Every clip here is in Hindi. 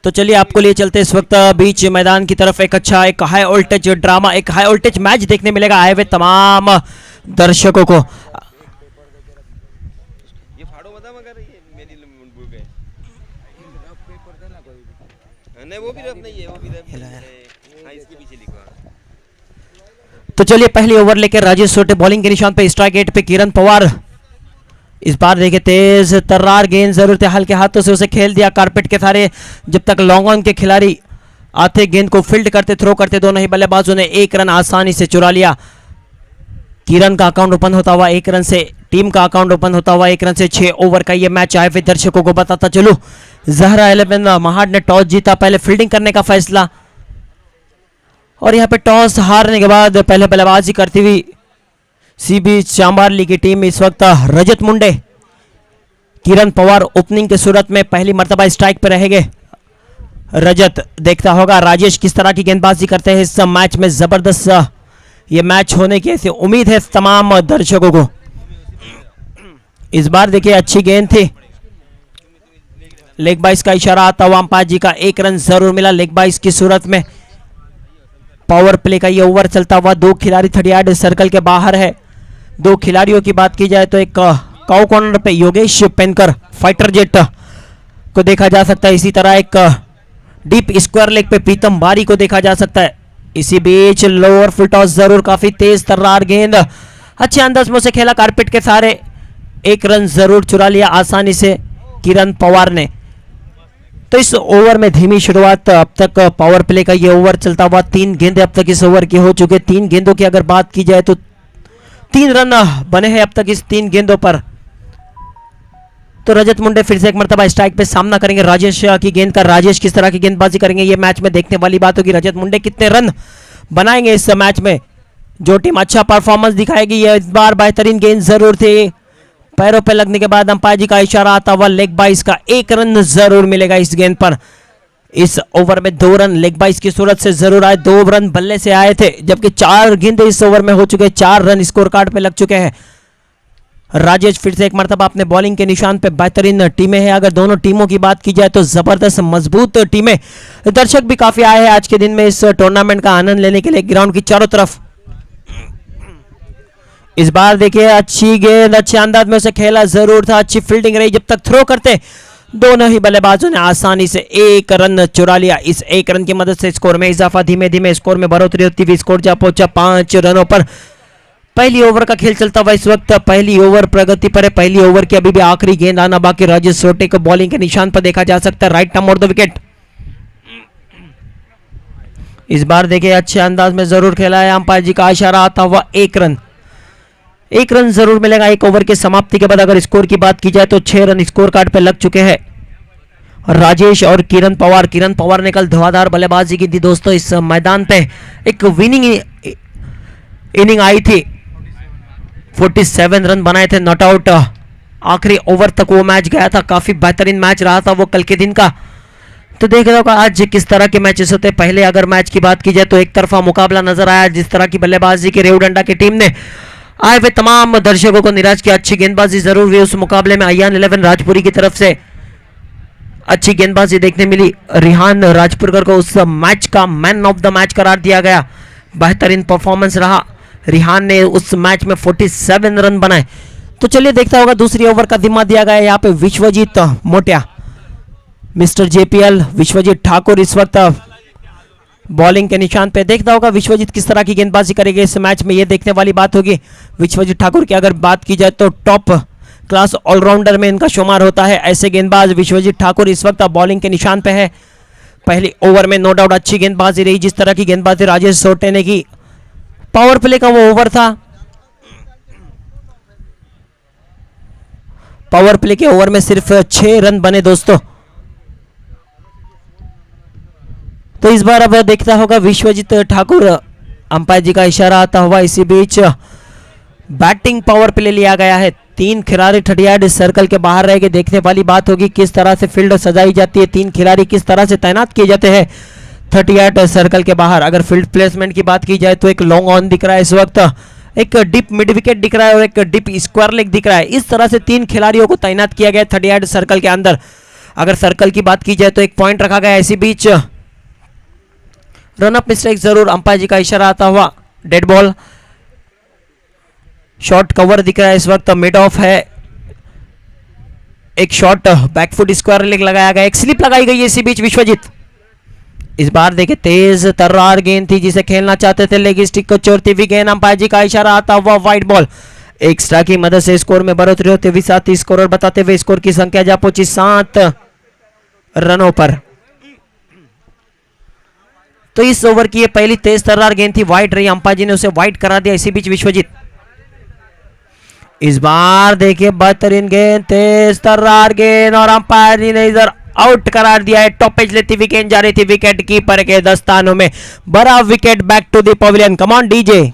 तो चलिए आपको लिए चलते इस वक्त बीच मैदान की तरफ एक अच्छा एक हाई वोल्टेज ड्रामा, एक हाई वोल्टेज मैच देखने मिलेगा आए हुए तमाम दर्शकों को। तो चलिए पहली ओवर लेकर राजेश सोटे बॉलिंग के निशान पे, स्ट्राइक रेट पे किरण पवार। इस बार देखिए तेज तर्रार गेंद जरूर थे, हल्के हाथों से उसे खेल दिया कारपेट के सारे। जब तक लॉन्ग ऑन के खिलाड़ी आते गेंद को फील्ड करते, थ्रो करते, दोनों ही बल्लेबाजों ने एक रन आसानी से चुरा लिया। किरण का अकाउंट ओपन होता हुआ 1 रन से, टीम का अकाउंट ओपन होता हुआ 1 रन से 6 ओवर का ये मैच आए हुए दर्शकों को बताता चलूं। जहरा 11 महाड ने टॉस जीता, पहले फील्डिंग करने का फैसला, और यहाँ पे टॉस हारने के बाद पहले बल्लेबाजी करती हुई सीबी चांबारली की टीम इस वक्त रजत मुंडे, किरण पवार ओपनिंग के सूरत में पहली मर्तबा स्ट्राइक पे रहेंगे। रजत देखता होगा राजेश किस तरह की गेंदबाजी करते हैं इस मैच में। जबरदस्त ये मैच होने की ऐसी उम्मीद है तमाम दर्शकों को। इस बार देखिए अच्छी गेंद थी, लेग बाइस का इशारा आता हुआ अंपायर जी का, 1 रन जरूर मिला लेग बाइस की सूरत में। पावर प्ले का ये ओवर चलता हुआ, 2 खिलाड़ी 38 सर्कल के बाहर है। 2 खिलाड़ियों की बात की जाए तो एक काउ कॉर्नर पे योगेश पेनकर फाइटर जेट को देखा जा सकता है, इसी तरह एक डीप स्क्वायर लेग पे प्रीतम बारी को देखा जा सकता है। इसी बीच लोअर फुल टॉस जरूर, काफी तेज तर्रार गेंद अच्छे अंदाज में उसे खेला कारपेट के सारे, 1 रन जरूर चुरा लिया आसानी से किरण पवार ने। तो इस ओवर में धीमी शुरुआत, अब तक पावर प्ले का ये ओवर चलता हुआ 3 गेंदें अब तक इस ओवर की हो चुके। 3 गेंदों की अगर बात की जाए तो 3 रन बने हैं अब तक इस 3 गेंदों पर। तो रजत मुंडे फिर से एक मर्तबा स्ट्राइक पे सामना करेंगे राजेश की गेंद का। राजेश किस तरह की गेंदबाजी करेंगे ये मैच में देखने वाली बात होगी। रजत मुंडे कितने रन बनाएंगे इस मैच में। जो टीम अच्छा परफॉर्मेंस दिखाएगी, ये इस बार बेहतरीन गेंद जरूर थी, पैरों पे लगने के बाद अंपायर जी का इशारा आता हुआ लेग बाइस का, 1 रन जरूर मिलेगा इस गेंद पर। इस ओवर में 2 रन लेग बाइस की सूरत से जरूर आए, 2 रन बल्ले से आए थे, जबकि 4 गेंद इस ओवर में हो चुके, 4 रन स्कोर कार्ड पे लग चुके हैं। राजेश फिर से एक मर्तबा अपने बॉलिंग के निशान पे, बेहतरीन टीमें हैं। अगर दोनों टीमों की बात की जाए तो जबरदस्त मजबूत टीमें। दर्शक भी काफी आए हैं आज के दिन में इस टूर्नामेंट का आनंद लेने के लिए ग्राउंड की चारों तरफ। इस बार देखिए अच्छी गेंद अच्छे अंदाज में उसे खेला जरूर था, अच्छी फील्डिंग रही, जब तक थ्रो करते दोनों ही बल्लेबाजों ने आसानी से 1 रन चुरा लिया। इस 1 रन की मदद से स्कोर में इजाफा, धीमे धीमे स्कोर में बढ़ोतरी होती हुई स्कोर जा पहुंचा 5 रनों पर। पहली ओवर का खेल चलता हुआ इस वक्त पहली ओवर प्रगति पर है। पहली ओवर की अभी भी आखिरी गेंद आना बाकी। राजेश सोटे को बॉलिंग के निशान पर देखा जा सकता है, राइट आर्म और द विकेट। इस बार देखिए अच्छे अंदाज में जरूर खेला है, अंपायर जी का इशारा आता हुआ 1 रन, 1 रन जरूर मिलेगा 1 ओवर के समाप्ति के बाद। अगर स्कोर की बात की जाए तो 6 रन स्कोर कार्ड पे लग चुके हैं राजेश और किरण पवार। किरण पवार ने कल धुआंधार बल्लेबाजी की थी दोस्तों इस मैदान पे, एक विनिंग इनिंग आई थी, 47 रन बनाए थे नॉट आउट। आखिरी ओवर तक वो मैच गया था, काफी बेहतरीन मैच रहा था वो कल के दिन का। तो देख रहे हो आज किस तरह के मैचेस होते हैं। पहले अगर मैच की बात की जाए तो एक तरफा मुकाबला नजर आया, जिस तरह की बल्लेबाजी की रेवडंडा की टीम ने आए हुए तमाम दर्शकों को निराश किया। अच्छी गेंदबाजी जरूर हुई उस मुकाबले में। अयान 11 राजपुरी की तरफ से अच्छी गेंदबाजी देखने मिली। रिहान राजपुरकर को उस मैच का मैन ऑफ द मैच करार दिया गया, बेहतरीन परफॉर्मेंस रहा। रिहान ने उस मैच में 47 रन बनाए। तो चलिए देखता होगा दूसरी ओवर का जिम्मा दिया गया यहाँ पे विश्वजीत मोटिया, मिस्टर जेपीएल विश्वजीत ठाकुर इस वक्त बॉलिंग के निशान पे। देखता होगा विश्वजीत किस तरह की गेंदबाजी करेंगे इस मैच में, ये देखने वाली बात होगी। विश्वजीत ठाकुर की अगर बात की जाए तो टॉप क्लास ऑलराउंडर में इनका शुमार होता है। ऐसे गेंदबाज विश्वजीत ठाकुर इस वक्त बॉलिंग के निशान पे है। पहली ओवर में नो डाउट अच्छी गेंदबाजी रही, जिस तरह की गेंदबाजी राजेश सोटे ने की। पावर प्ले का वो ओवर था, पावर प्ले के ओवर में सिर्फ 6 रन बने दोस्तों। तो इस बार अब देखता होगा विश्वजीत ठाकुर, अंपायर जी का इशारा आता हुआ। इसी बीच बैटिंग पावर प्ले लिया गया है, 3 खिलाड़ी 38 सर्कल के बाहर रह के देखने वाली बात होगी किस तरह से फील्ड सजाई जाती है, 3 खिलाड़ी किस तरह से तैनात किए जाते हैं 38 सर्कल के बाहर। अगर फील्ड प्लेसमेंट की बात की जाए तो एक लॉन्ग ऑन दिख रहा है इस वक्त, एक डिप मिड विकेट दिख रहा है और एक डिप स्क्वायर लेग दिख रहा है। इस तरह से 3 खिलाड़ियों को तैनात किया गया 38 सर्कल के अंदर। अगर सर्कल की बात की जाए तो एक पॉइंट रखा गया, इसी बीच रन अप मिस्टेक जरूर, अंपायर जी का इशारा आता हुआ। डेड बॉल, शॉर्ट कवर दिख रहा है इस वक्त, मिड ऑफ है। एक शॉट बैकफुट स्क्वायर लेग लगाया गया, एक स्लिप लगाई गई है इसी बीच विश्वजीत। इस बार देखिए तेज तर्रार गेंद थी जिसे खेलना चाहते थे, लेग स्टिक को चोरती हुई गेंद, अंपायर जी का इशारा आता हुआ वाइड बॉल। एक्स्ट्रा की मदद से स्कोर में बढ़ोतरी होते हुए साथ ही स्कोर बताते हुए स्कोर की संख्या जा पहुंची 7 रनों पर। तो इस ओवर की ये पहली तेज तर्रार गेंद थी, वाइड रही, अंपायर जी ने उसे वाइड करा दिया। इसी बीच विश्वजीत इस बार देखिए बेहतरीन गेंद, तेज तर्रार गेंद, और अंपायर जी ने इधर आउट करार दिया है। टॉपेज लेती हुई गेंद जा रही थी विकेट कीपर के दस्तानों में, बड़ा wicket back to the pavilion. Come on DJ.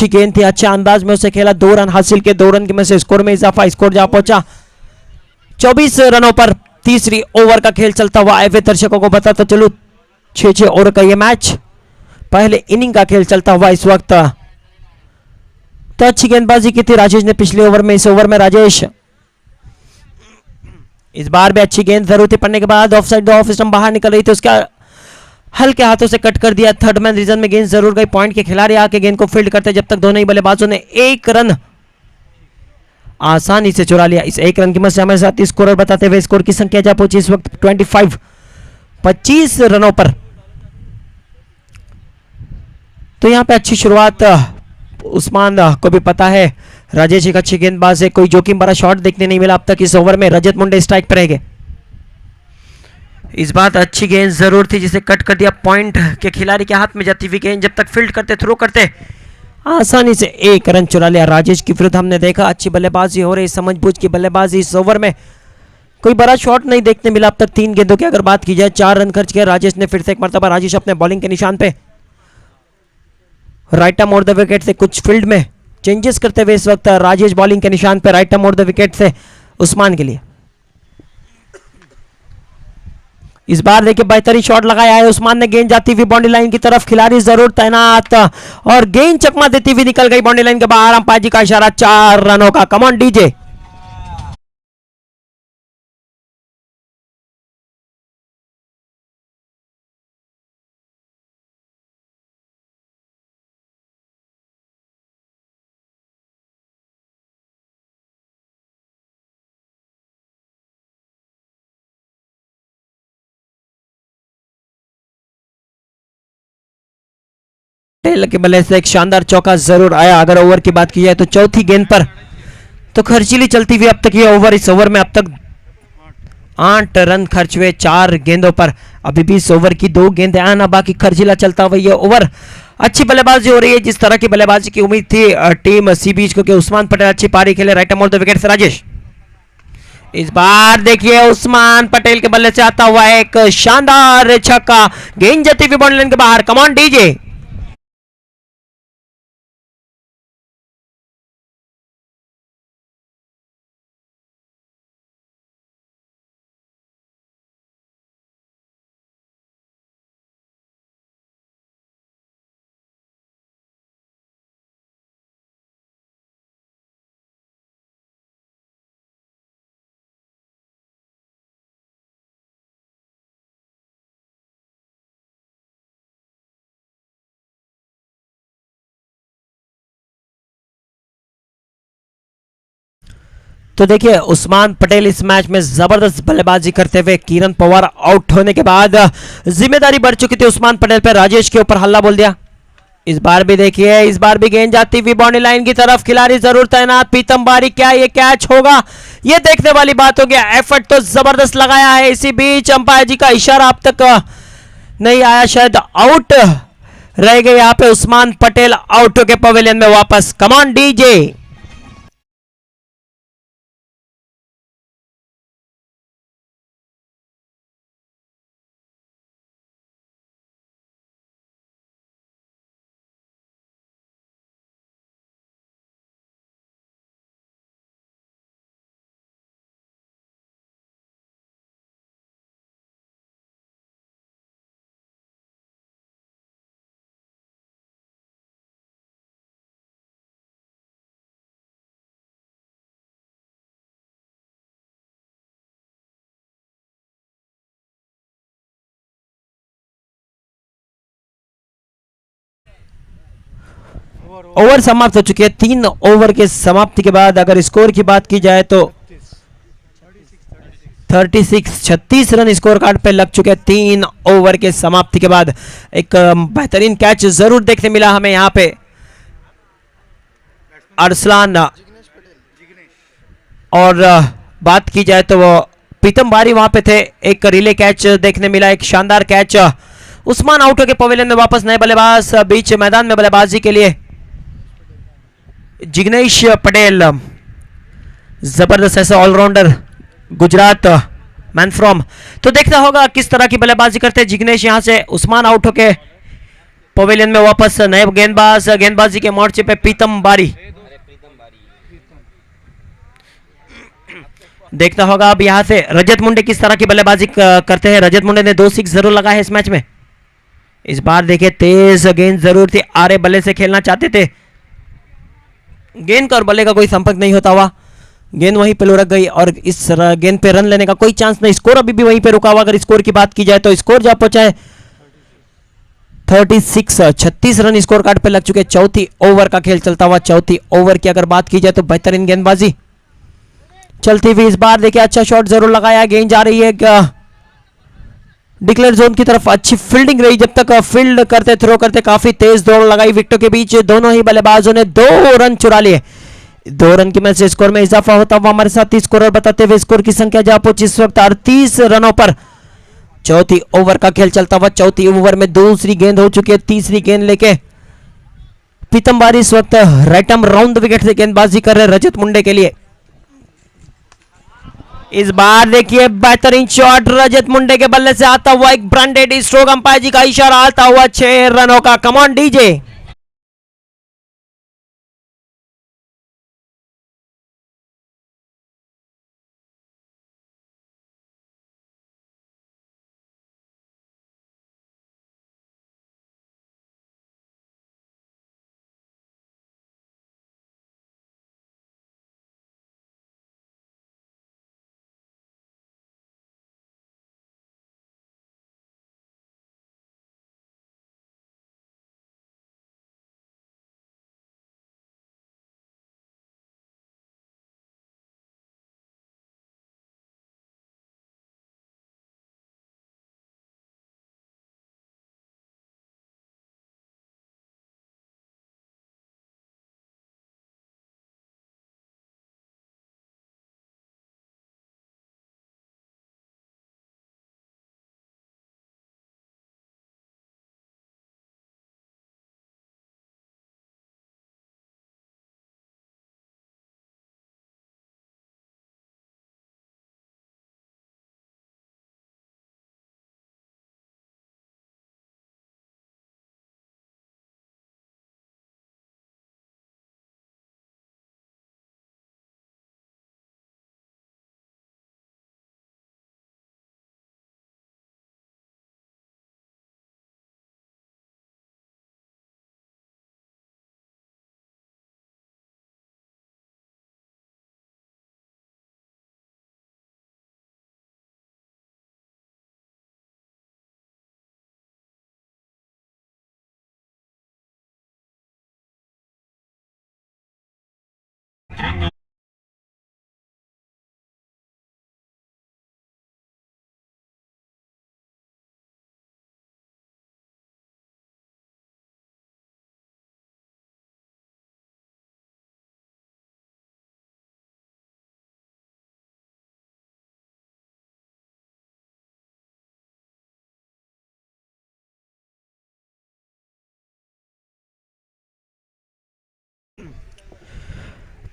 अच्छी गेंद थी, अच्छे अंदाज में उसे खेला, 2 रन हासिल के, 2 रन में से स्कोर में इजाफा, स्कोर जा पहुंचा 24 रनों पर। तीसरी ओवर का खेल चलता हुआ आए दर्शकों को बताता चलो 6-6 ओवर का ये मैच, पहले इनिंग का खेल चलता हुआ इस वक्त। तो अच्छी गेंदबाजी की थी राजेश ने पिछले ओवर में, इस ओवर में राजेश इस बार भी अच्छी गेंद जरूरत पड़ने के बाद ऑफ साइड ऑफ स्टंप बाहर निकल रही थी, उसका हल्के हाथों से कट कर दिया। थर्ड मैन रीजन में गेंद जरूर गई, पॉइंट के खिलाड़ी आके गेंद को फील्ड करते जब तक दोनों ही बल्लेबाजों ने 1 रन आसानी से चुरा लिया। इस 1 रन की मदद से हमारे साथ स्कोर बताते हुए स्कोर की संख्या जा पहुंची इस वक्त 25 रनों पर। तो यहां पे अच्छी शुरुआत उस्मान को भी पता है राजेश एक अच्छी गेंदबाज है, कोई जोखिम भरा शॉट देखने नहीं मिला अब तक इस ओवर में। रजत मुंडे स्ट्राइक पर रहेंगे, इस बात अच्छी गेंद जरूर थी जिसे कट कर दिया, पॉइंट के खिलाड़ी के हाथ में जाती हुई गेंद जब तक फील्ड करते थ्रो करते आसानी से 1 रन चुरा लिया राजेश की विरुद्ध। हमने देखा अच्छी बल्लेबाजी हो रही, समझबूझ की बल्लेबाजी इस ओवर में, कोई बड़ा शॉट नहीं देखने मिला अब तक। 3 गेंदों की अगर बात की जाए 4 रन खर्च किया राजेश ने फिर से एक मरतबा। राजेश अपने बॉलिंग के निशान पे right arm over the wicket से कुछ फील्ड में चेंजेस करते हुए इस वक्त राजेश बॉलिंग के निशान पे right arm over the wicket से उस्मान के लिए। इस बार देखिए बेहतरीन शॉट लगाया है उस्मान ने, गेंद जाती हुई बाउंड्री लाइन की तरफ, खिलाड़ी जरूर तैनात और गेंद चकमा देती हुई निकल गई बाउंड्री लाइन के बाहर। अंपायर जी का इशारा 4 रनों का। कम ऑन डीजे। टेल के बल्ले से एक शानदार चौका जरूर आया। अगर ओवर की बात की जाए तो चौथी गेंद पर तो खर्चीली चलती हुई अब तक ये ओवर, इस ओवर में अब तक 8 रन खर्च हुए 4 गेंदों पर। अभी भी इस ओवर की 2 गेंदें आना बाकी, खर्चीला चलता हुआ ये ओवर। अच्छी बल्लेबाजी हो रही है जिस तरह की बल्लेबाजी की उम्मीद थी टीम सी बीच को कि उस्मान पटेल अच्छी पारी खेले right arm over the wicket से राजेश। इस बार देखिए उस्मान पटेल के बल्ले से आता हुआ एक शानदार छक्का, गेंद जाती हुई बाउंड्री लाइन के बाहर। कम ऑन डीजे। तो देखिए उस्मान पटेल इस मैच में जबरदस्त बल्लेबाजी करते हुए किरण पवार आउट होने के बाद जिम्मेदारी बढ़ चुकी थी उस्मान पटेल पर, राजेश के ऊपर हल्ला बोल दिया। इस बार भी देखिए, इस बार भी गेंद जाती हुई बाउंड्री लाइन की तरफ, खिलाड़ी जरूर तैनात। पीतम बारी, क्या ये कैच होगा, ये देखने वाली बात हो गया। एफर्ट तो जबरदस्त लगाया है, इसी बीच अंपायर जी का इशारा अब तक नहीं आया, शायद आउट रह गए यहाँ पे उस्मान पटेल, आउट होके पवेलियन में वापस। कमान डीजे। ओवर समाप्त हो चुकी है। 3 ओवर के समाप्ति के बाद अगर स्कोर की बात की जाए तो 36 रन स्कोर कार्ड पे लग चुके हैं 3 ओवर के समाप्ति के बाद। एक बेहतरीन कैच जरूर देखने मिला हमें यहाँ पे अरसलान, और बात की जाए तो वो प्रीतम बारी वहां पे थे। एक रिले कैच देखने मिला, एक शानदार कैच। उस्मान आउट होकर पवेलियन में वापस, नए बल्लेबाज बीच मैदान में बल्लेबाजी के लिए जिग्नेश पटेल, जबरदस्त ऐसा ऑलराउंडर गुजरात मैन फ्रॉम। तो देखना होगा किस तरह की बल्लेबाजी करते हैं जिग्नेश। यहां से उस्मान आउट होके पवेलियन में वापस नए गेंदबाज, गेंदबाजी के मोर्चे पे प्रीतम बारी। देखना होगा अब यहां से रजत मुंडे किस तरह की बल्लेबाजी करते हैं। रजत मुंडे ने 2 6 जरूर लगाए इस मैच में। इस बार देखिए तेज गेंद जरूर थी, आरे बल्ले से खेलना चाहते थे, गेंद का और बल्ले का कोई संपर्क नहीं होता हुआ गेंद वहीं पे लुढ़क गई और इस गेंद पे रन लेने का कोई चांस नहीं। स्कोर अभी भी वहीं पे रुका हुआ। अगर स्कोर की बात की जाए तो स्कोर जा पहुंचा है 36 रन स्कोर कार्ड पे लग चुके। चौथी ओवर का खेल चलता हुआ। चौथी ओवर की अगर बात की जाए तो बेहतरीन गेंदबाजी चलती हुई। इस बार देखिए अच्छा शॉट जरूर लगाया, गेंद जा रही है डिक्लेयर जोन की तरफ। अच्छी फील्डिंग रही जब तक फील्ड करते, थ्रो करते, काफी तेज दौड़ लगाई विकेटों के बीच। दोनों ही बल्लेबाजों ने 2 रन चुरा लिए। 2 रन की मैच से स्कोर में इजाफा होता हुआ हमारे साथ स्कोर बताते हुए स्कोर की संख्या जा पहुंची इस वक्त 38 रनों पर। चौथी ओवर का खेल चलता हुआ। चौथी ओवर में दूसरी गेंद हो चुकी है। तीसरी गेंद लेके प्रीतम बारी इस वक्त राइट आर्म राउंड विकेट से गेंदबाजी कर रहे रजत मुंडे के लिए। इस बार देखिए बेहतरीन शॉट रजत मुंडे के बल्ले से आता हुआ, एक ब्रांडेड स्ट्रोक, अंपायर जी का इशारा आता हुआ 6 रनों का। कम ऑन डीजे।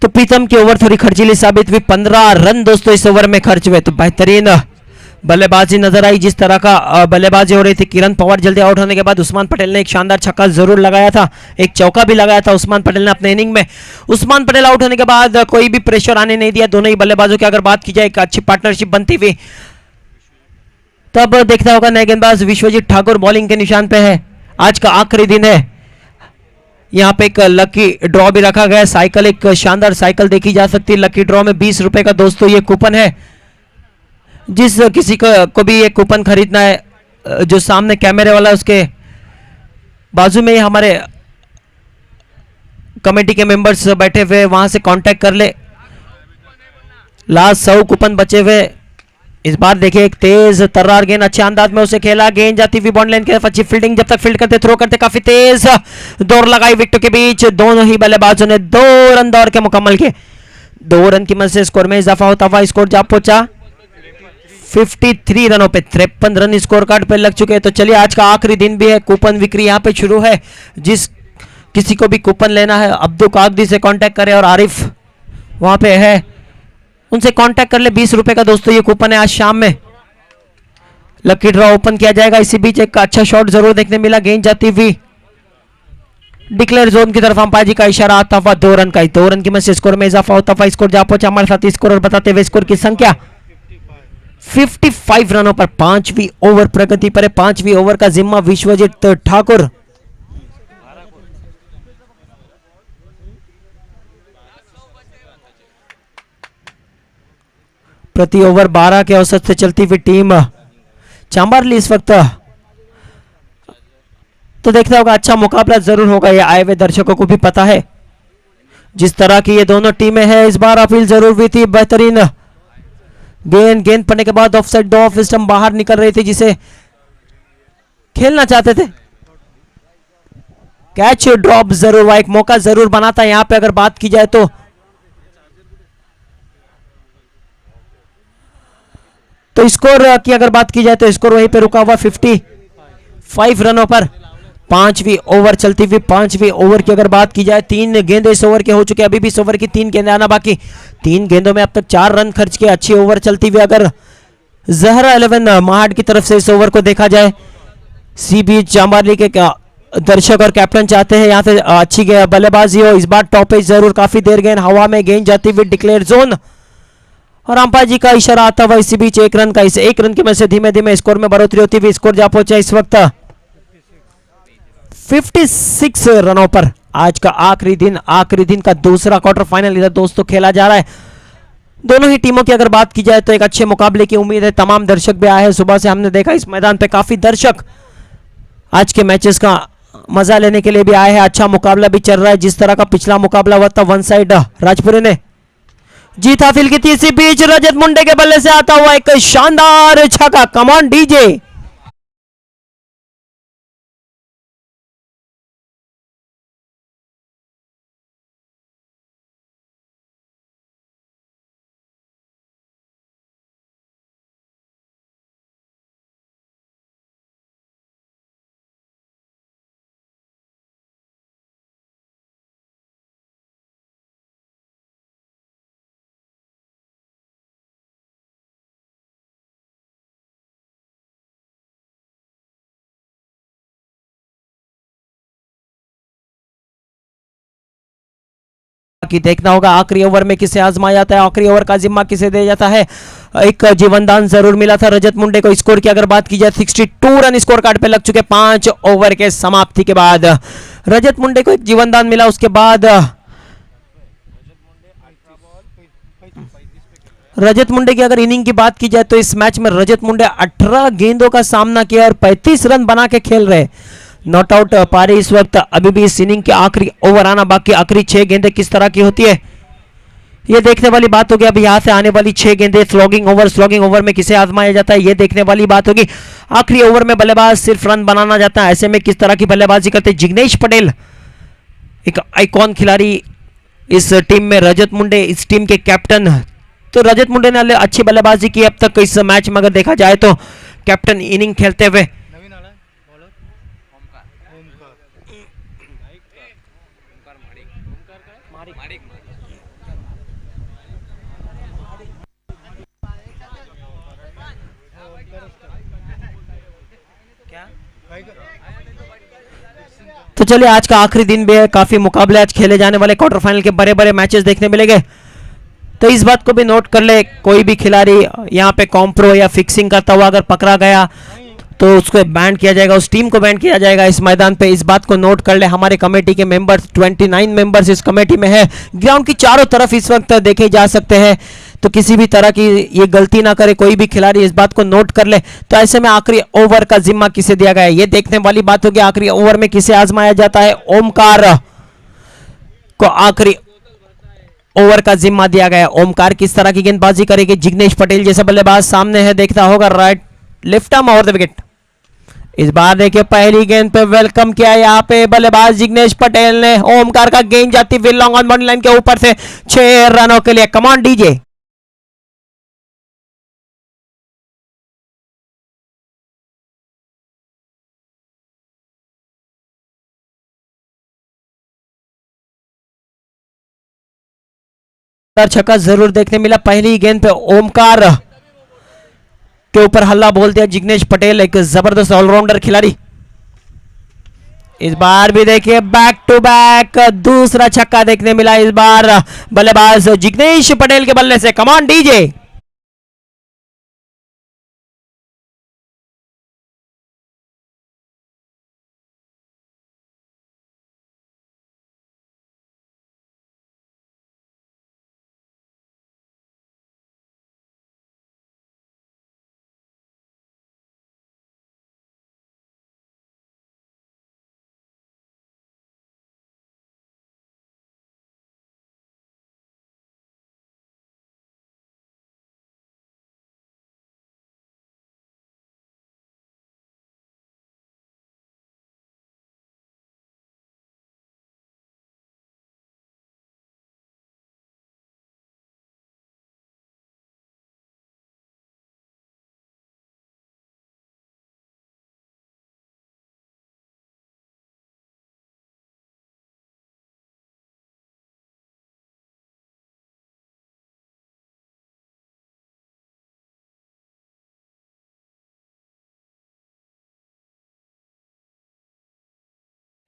तो प्रीतम की ओवर थोड़ी खर्चीली साबित हुई। 15 रन दोस्तों इस ओवर में खर्च हुए। तो बेहतरीन बल्लेबाजी नजर आई जिस तरह का बल्लेबाजी हो रही थी। किरण पवार जल्दी आउट होने के बाद उस्मान पटेल ने एक शानदार छक्का जरूर लगाया था, एक चौका भी लगाया था उस्मान पटेल ने अपने इनिंग में। उस्मान पटेल आउट होने के बाद कोई भी प्रेशर आने नहीं दिया दोनों ही बल्लेबाजों की। अगर बात की जाए एक अच्छी पार्टनरशिप बनती हुई। तब देखना होगा नए गेंदबाज विश्वजीत ठाकुर बॉलिंग के निशान पे है। आज का आखिरी दिन है। यहाँ पे एक लकी ड्रॉ भी रखा गया है। साइकिल, एक शानदार साइकिल देखी जा सकती है। लकी ड्रॉ में 20 रुपए का दोस्तों ये कूपन है। जिस किसी को भी ये कूपन खरीदना है, जो सामने कैमरे वाला उसके बाजू में ही हमारे कमेटी के मेंबर्स बैठे हुए, वहां से कांटेक्ट कर ले। लास्ट 100 कूपन बचे हुए। इस बार देखिए एक तेज तर्रार गेंद अच्छे अंदाज में उसे खेला, गेंद जाती हुई बॉन्ड लाइन की तरफ। अच्छी फील्डिंग, जब तक फील्ड करते, थ्रो करते, काफी तेज दौड़ लगाई विकेटों के बीच। दोनों ही बल्लेबाजों ने 2 रन दौड़ के मुकम्मल किए। 2 रन की मदद से स्कोर में इजाफा होता हुआ स्कोर जा पहुंचा 53 रनों पे। 53 रन स्कोर कार्ड पे लग चुके हैं। तो चलिए आज का आखिरी दिन भी है, कूपन बिक्री यहाँ पे शुरू है। जिस किसी को भी कूपन लेना है अब्दुल कागदी से कांटेक्ट करें और आरिफ वहां पे है, उनसे कांटेक्ट कर ले। 20 रुपए का दोस्तों ये कूपन है। आज शाम में लकी ड्रॉ ओपन किया जाएगा। इसी बीच एक अच्छा शॉट जरूर देखने मिला, गेंद जाती हुई डिक्लेयर जोन की तरफ अंपायर जी का इशारा आता हुआ 2 रन का, 2 रन की मदद से स्कोर में इजाफा होता हुआ स्कोर जा पहुंचा हमारे साथ स्कोर और बताते हुए स्कोर की संख्या 55 रनों पर 5वीं ओवर प्रगति पर है। 5वीं ओवर का जिम्मा विश्वजीत ठाकुर। प्रति ओवर 12 के औसत से चलती हुई टीम चांबारली इस वक्त तो देखना होगा, अच्छा मुकाबला जरूर होगा, ये आए हुए दर्शकों को भी पता है। जिस तरह की ये दोनों टीमें हैं इस बार अपील जरूर हुई थी, बेहतरीन गेंद पड़ने के बाद ऑफसाइड, 2 ऑफ स्टंप बाहर निकल रही थी जिसे खेलना चाहते थे। कैच ड्रॉप जरूर हुआ, एक मौका जरूर बनाता है यहां पे अगर बात की जाए तो स्कोर की अगर बात की जाए तो स्कोर वहीं पे रुका हुआ 55 रनों पर। 5वीं ओवर चलती हुई, 5वीं ओवर की अगर बात की जाए 3 गेंदे इस ओवर के हो चुके, अभी भी इस ओवर की 3 गेंदें आना बाकी। 3 गेंदों में अब तक 4 रन खर्च किए, अच्छी ओवर चलती हुई। अगर जहरा 11 महाड की तरफ से इस ओवर को देखा जाए, सीबी चांबारली के दर्शक और कैप्टन चाहते हैं यहां से अच्छी बल्लेबाजी हो। इस बार टॉपेज जरूर, काफी देर गेंद हवा में, गेंद जाती हुई डिक्लेयर जोन और अंपायर जी का इशारा आता हुआ इसी बीच 1 रन का, इस 1 रन की वजह से धीमे धीमे स्कोर में बढ़ोतरी होती हुई स्कोर जा पहुंचा इस वक्त 56 रनों पर। आज का आखिरी दिन का दूसरा क्वार्टर फाइनल इधर दोस्तों खेला जा रहा है। दोनों ही टीमों की अगर बात की जाए तो एक अच्छे मुकाबले की उम्मीद है। तमाम दर्शक भी आए हैं, सुबह से हमने देखा इस मैदान पे काफी दर्शक आज के मैचेस का मजा लेने के लिए भी आए हैं। अच्छा मुकाबला भी चल रहा है, जिस तरह का पिछला मुकाबला हुआ था वन साइड राजपुरी ने जीत हासिल की थी। इसी बीच रजत मुंडे के बल्ले से आता हुआ एक शानदार छक्का, कम ऑन डीजे। कि देखना होगा आखिरी ओवर में किसे आजमाया जाता है, आखिरी ओवर का जिम्मा किसे दिया जाता है। एक जीवनदान जरूर मिला था रजत मुंडे को। स्कोर की अगर बात की जाए 62 रन स्कोर कार्ड पे लग चुके 5 ओवर के समाप्ति के बाद। रजत मुंडे को एक जीवनदान मिला, उसके बाद रजत मुंडे की अगर इनिंग की बात की जाए तो इस मैच में रजत मुंडे 18 गेंदों का सामना किया और 35 रन बना के खेल रहे। नॉट आउट पारी इस वक्त अभी भी इस इनिंग के आखिरी ओवर आना बाकी। आखिरी 6 गेंदें किस तरह की होती है ये देखने वाली बात होगी। अभी यहां से आने वाली 6 गेंदें स्लॉगिंग ओवर में किसे आजमाया जाता है ये देखने वाली बात होगी। आखिरी ओवर में बल्लेबाज सिर्फ रन बनाना चाहता है, ऐसे में किस तरह की बल्लेबाजी करते हैं। जिग्नेश पटेल एक आइकॉन खिलाड़ी इस टीम में, रजत मुंडे इस टीम के कैप्टन। तो रजत मुंडे ने अच्छी बल्लेबाजी की अब तक इस मैच में अगर देखा जाए तो, कैप्टन इनिंग खेलते हुए। तो चलिए आज का आखिरी दिन भी है, काफी मुकाबले आज खेले जाने वाले, क्वार्टर फाइनल के बड़े बड़े मैचेस देखने मिलेंगे। तो इस बात को भी नोट कर ले, कोई भी खिलाड़ी यहाँ पे कॉम्प्रो या फिक्सिंग करता हुआ अगर पकड़ा गया तो उसको बैन किया जाएगा, उस टीम को बैन किया जाएगा इस मैदान पे। इस बात को नोट कर ले। हमारे कमेटी के मेंबर्स 29 मेंबर्स इस कमेटी में है। ग्राउंड की चारों तरफ इस वक्त देखे जा सकते हैं, तो किसी भी तरह की ये गलती ना करे कोई भी खिलाड़ी, इस बात को नोट कर ले। तो ऐसे में आखिरी ओवर का जिम्मा किसे दिया गया है ये देखने वाली बात होगी। आखिरी ओवर में किसे आजमाया जाता है। ओमकार को आखिरी ओवर का जिम्मा दिया गया। ओमकार किस तरह की गेंदबाजी करेगी। जिग्नेश पटेल जैसा बल्लेबाज सामने है, देखना होगा right left arm over the wicket. इस बार देखिए पहली गेंद पे वेलकम किया यहाँ पे बल्लेबाज जिग्नेश पटेल ने। ओमकार का गेंद जाती हुई लॉन्ग ऑन बॉडी लाइन के ऊपर से 6 रनों के लिए। कम ऑन डीजे। छक्का जरूर देखने मिला। पहली गेंद पे ओमकार के ऊपर हल्ला बोल दिया जिग्नेश पटेल, एक जबरदस्त ऑलराउंडर खिलाड़ी। इस बार भी देखिए बैक टू बैक दूसरा छक्का देखने मिला इस बार बल्लेबाज जिग्नेश पटेल के बल्ले से। कम ऑन डीजे।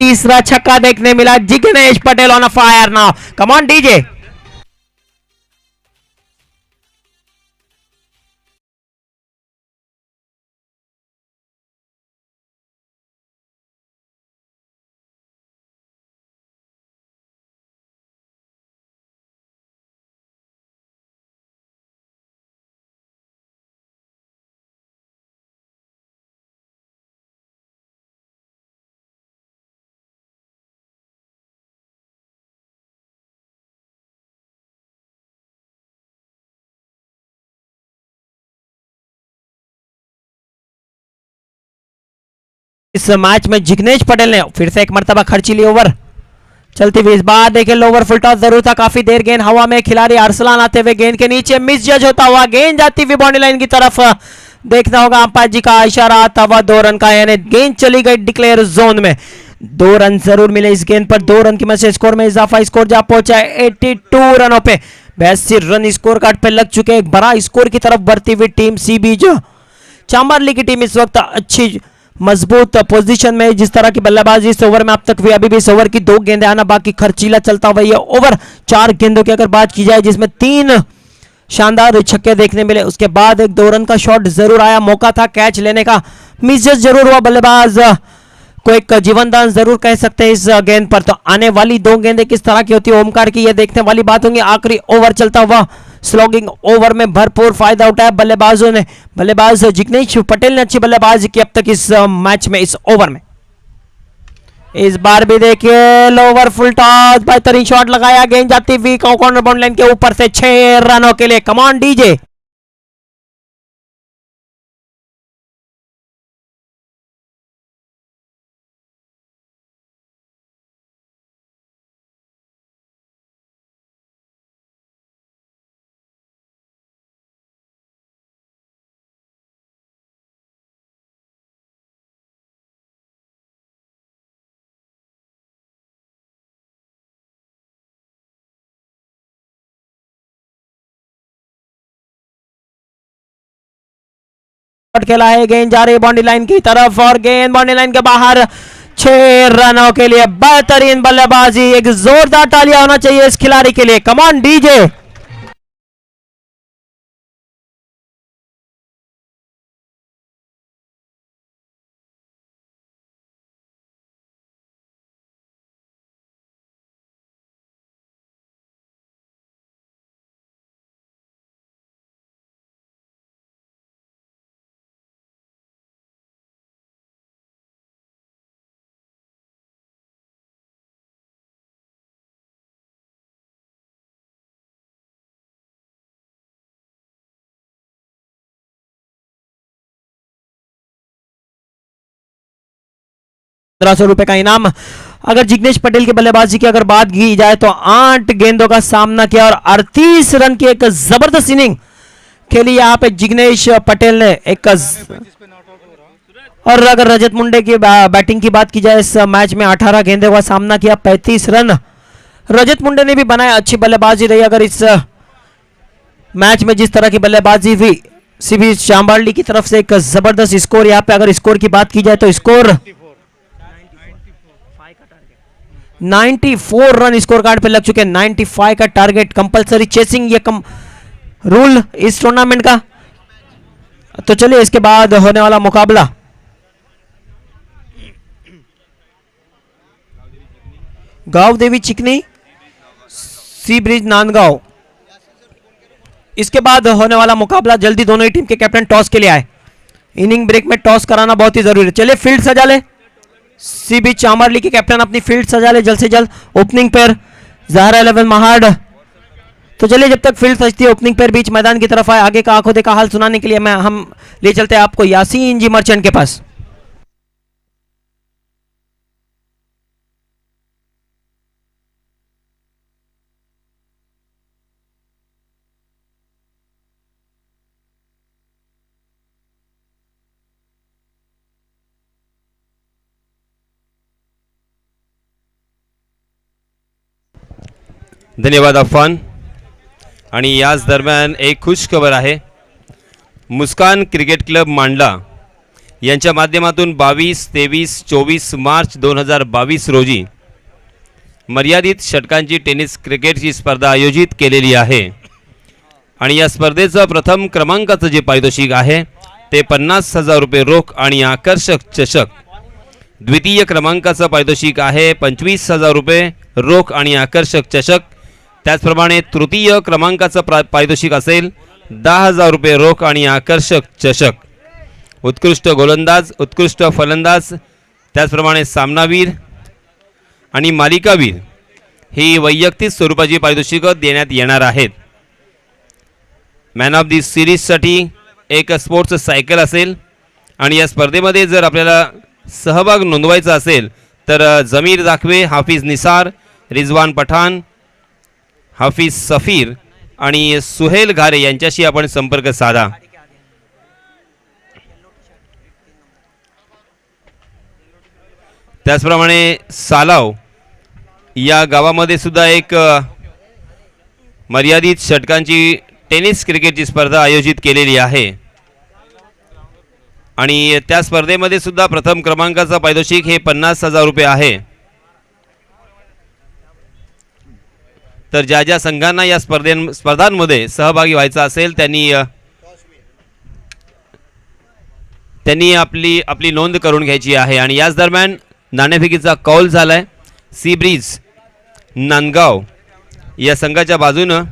तीसरा छक्का देखने मिला Jignesh Patel on a fire now. Come on DJ. इस मैच में जिग्नेश पटेल ने फिर से एक मर्तबा खर्चीली ओवर चलती हुई। इस बार देखिए लोवर फुल टॉस जरूर था, काफी देर गेंद हवा में, खिलाड़ी अरसलान आते हुए गेंद के नीचे मिस जज होता हुआ, गेंद जाती हुई बाउंड्री लाइन की तरफ। देखना होगा अंपायर जी का इशारा आता हुआ 2 रन का, यानी गेंद चली गई डिक्लेयर जोन में। 2 रन जरूर मिले इस गेंद पर। 2 रन की मदद से स्कोर में इजाफा, स्कोर जा पहुंचा है 82 रनों पे। 82 रन स्कोर कार्ड पे लग चुके, एक बड़ा स्कोर की तरफ बढ़ती हुई टीम सीबीज चांबारली की टीम इस वक्त अच्छी मजबूत पोजीशन में। जिस तरह की बल्लेबाजी इस ओवर में अब तक हुई, अभी भी इस ओवर की 2 गेंदें आना बाकी, खर्चीला चलता हुआ ये ओवर। 4 गेंदों की अगर बात की जाए जिसमें 3 शानदार छक्के देखने मिले, उसके बाद एक 2 रन का शॉट जरूर आया, मौका था कैच लेने का, मिस जरूर हुआ। बल्लेबाज को एक जीवनदान जरूर कह सकते हैं इस गेंद पर। तो आने वाली 2 गेंदें किस तरह की होती है ओमकार की, ये देखने वाली बात होंगी। आखिरी ओवर चलता हुआ, स्लॉगिंग ओवर में भरपूर फायदा उठाया बल्लेबाजों ने। बल्लेबाज जिग्नेश पटेल ने अच्छी बल्लेबाजी की अब तक इस मैच में, इस ओवर में। इस बार भी देखिए लोवर फुल टॉस, बेहतरीन शॉट लगाया, गेंद जाती हुई कॉर्नर बाउंड्री लाइन के ऊपर से 6 रनों के लिए। कम ऑन डीजे। खेला है, गेंद जा रही है बाउंड्री लाइन की तरफ और गेंद बाउंड्री लाइन के बाहर। 6 रनों के लिए बेहतरीन बल्लेबाजी, एक जोरदार तालियां होना चाहिए इस खिलाड़ी के लिए। कम ऑन डीजे। ₹1500 का इनाम। अगर जिग्नेश पटेल की बल्लेबाजी की अगर बात की जाए तो 8 गेंदों का सामना किया और 38 रन की एक जबरदस्त इनिंग खेली यहाँ पे जिग्नेश पटेल ने। एक और अगर रजत मुंडे की बैटिंग की बात की जाए इस मैच में 18 गेंदों का सामना किया, 35 रन रजत मुंडे ने भी बनाया, अच्छी बल्लेबाजी रही। अगर इस मैच में जिस तरह की बल्लेबाजी हुई सीबी चांबारली की तरफ से, एक जबरदस्त स्कोर यहाँ पे। अगर स्कोर की बात की जाए तो स्कोर 94 रन स्कोर कार्ड पे लग चुके हैं। 95 का टारगेट, कंपलसरी चेसिंग, ये रूल इस टूर्नामेंट का। तो चलिए इसके बाद होने वाला मुकाबला गांव देवी चिकनी सी ब्रिज नांदगांव। इसके बाद होने वाला मुकाबला, जल्दी दोनों ही टीम के कैप्टन टॉस के लिए आए। इनिंग ब्रेक में टॉस कराना बहुत ही जरूरी है। चलिए फील्ड सजा ले, सी बीच चामरली के कैप्टन अपनी फील्ड सजा ले जल्द से जल्द। ओपनिंग पेयर ज़हरा 11 महाड। तो चलिए जब तक फील्ड सजती है, ओपनिंग पेयर बीच मैदान की तरफ आए। आगे का आंखों देखा हाल सुनाने के लिए हम ले चलते हैं आपको यासीन जी मर्चेंट के पास। धन्यवाद अफान। आणि याच दरम्यान एक खुश खबर आहे। मुस्कान क्रिकेट क्लब मांडला यांच्या माध्यमातून 22, 23, 24 मार्च 2022 रोजी मर्यादित षटकांची टेनिस क्रिकेटची स्पर्धा आयोजित केलेली आहे। आणि या स्पर्धेचं प्रथम क्रमांकाचं जे पारितोषिक आहे ते 50,000 रुपये रोख आणि आकर्षक चषक। द्वितीय क्रमांकाचं पारितोषिक आहे 25,000 रुपये रोख आणि आकर्षक चषक। त्याचप्रमाणे तृतीय क्रमांकाचं पारितोषिक असेल 10,000 रुपये रोख आणि आकर्षक चषक। उत्कृष्ट गोलंदाज, उत्कृष्ट फलंदाज, त्याचप्रमाणे सामनावीर आणि मालिकावीर ही वैयक्तिक स्वरूपाची पारितोषिकं देण्यात येणार आहेत। मॅन ऑफ दी सिरीजसाठी एक स्पोर्ट्स सायकल असेल। आणि या स्पर्धेमध्ये जर आपल्याला सहभाग नोंदवायचा असेल तर जमीर दाखवे, हाफिज निसार, रिजवान पठाण, हाफिज सफीर आणि सुहेल घारे यांच्याशी आपण संपर्क साधा। त्याचप्रमाणे सालाव या गावामध्ये सुद्धा एक मर्यादित षटकांची टेनिस क्रिकेटची स्पर्धा आयोजित केलेली आहे। आणि त्या स्पर्धेमध्ये सुद्धा प्रथम क्रमांकाचा पारितोषिक हे 50,000 रुपये आहे। तर ज्या ज्या संघांना या स्पर्धांमध्ये सहभागी व्हायचा असेल त्यांनी आपली नोंद करून घ्यायची आहे। आणि याच दरम्यान नाणेफेकीचा कौल झालाय। सी ब्रिज नांदगाव या संघाच्या बाजूनं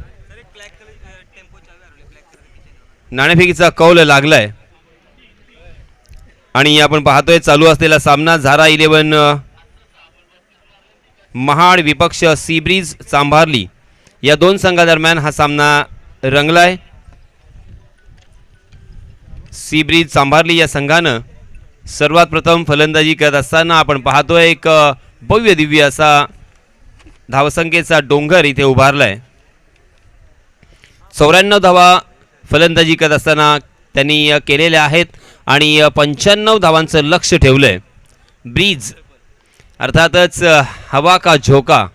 नाणेफेकीचा कौल लागलाय। आणि आपण पाहतोय चालू असलेला सामना झारा 11 महाड विपक्ष सी ब्रिज चांभारली या दोन संघादरम्यान हा सामना रंगलाय। सी ब्रिज चांभारली या संघानं सर्वात प्रथम फलंदाजी करत असताना आपण पाहतोय एक भव्य दिव्य असा धावसंख्येचा डोंगर इथे उभारलाय। 94 धावा फलंदाजी करत असताना त्यांनी केलेल्या आहेत आणि 95 धावांचं लक्ष्य ठेवलंय। ब्रिज अर्थातच हवा का झोका।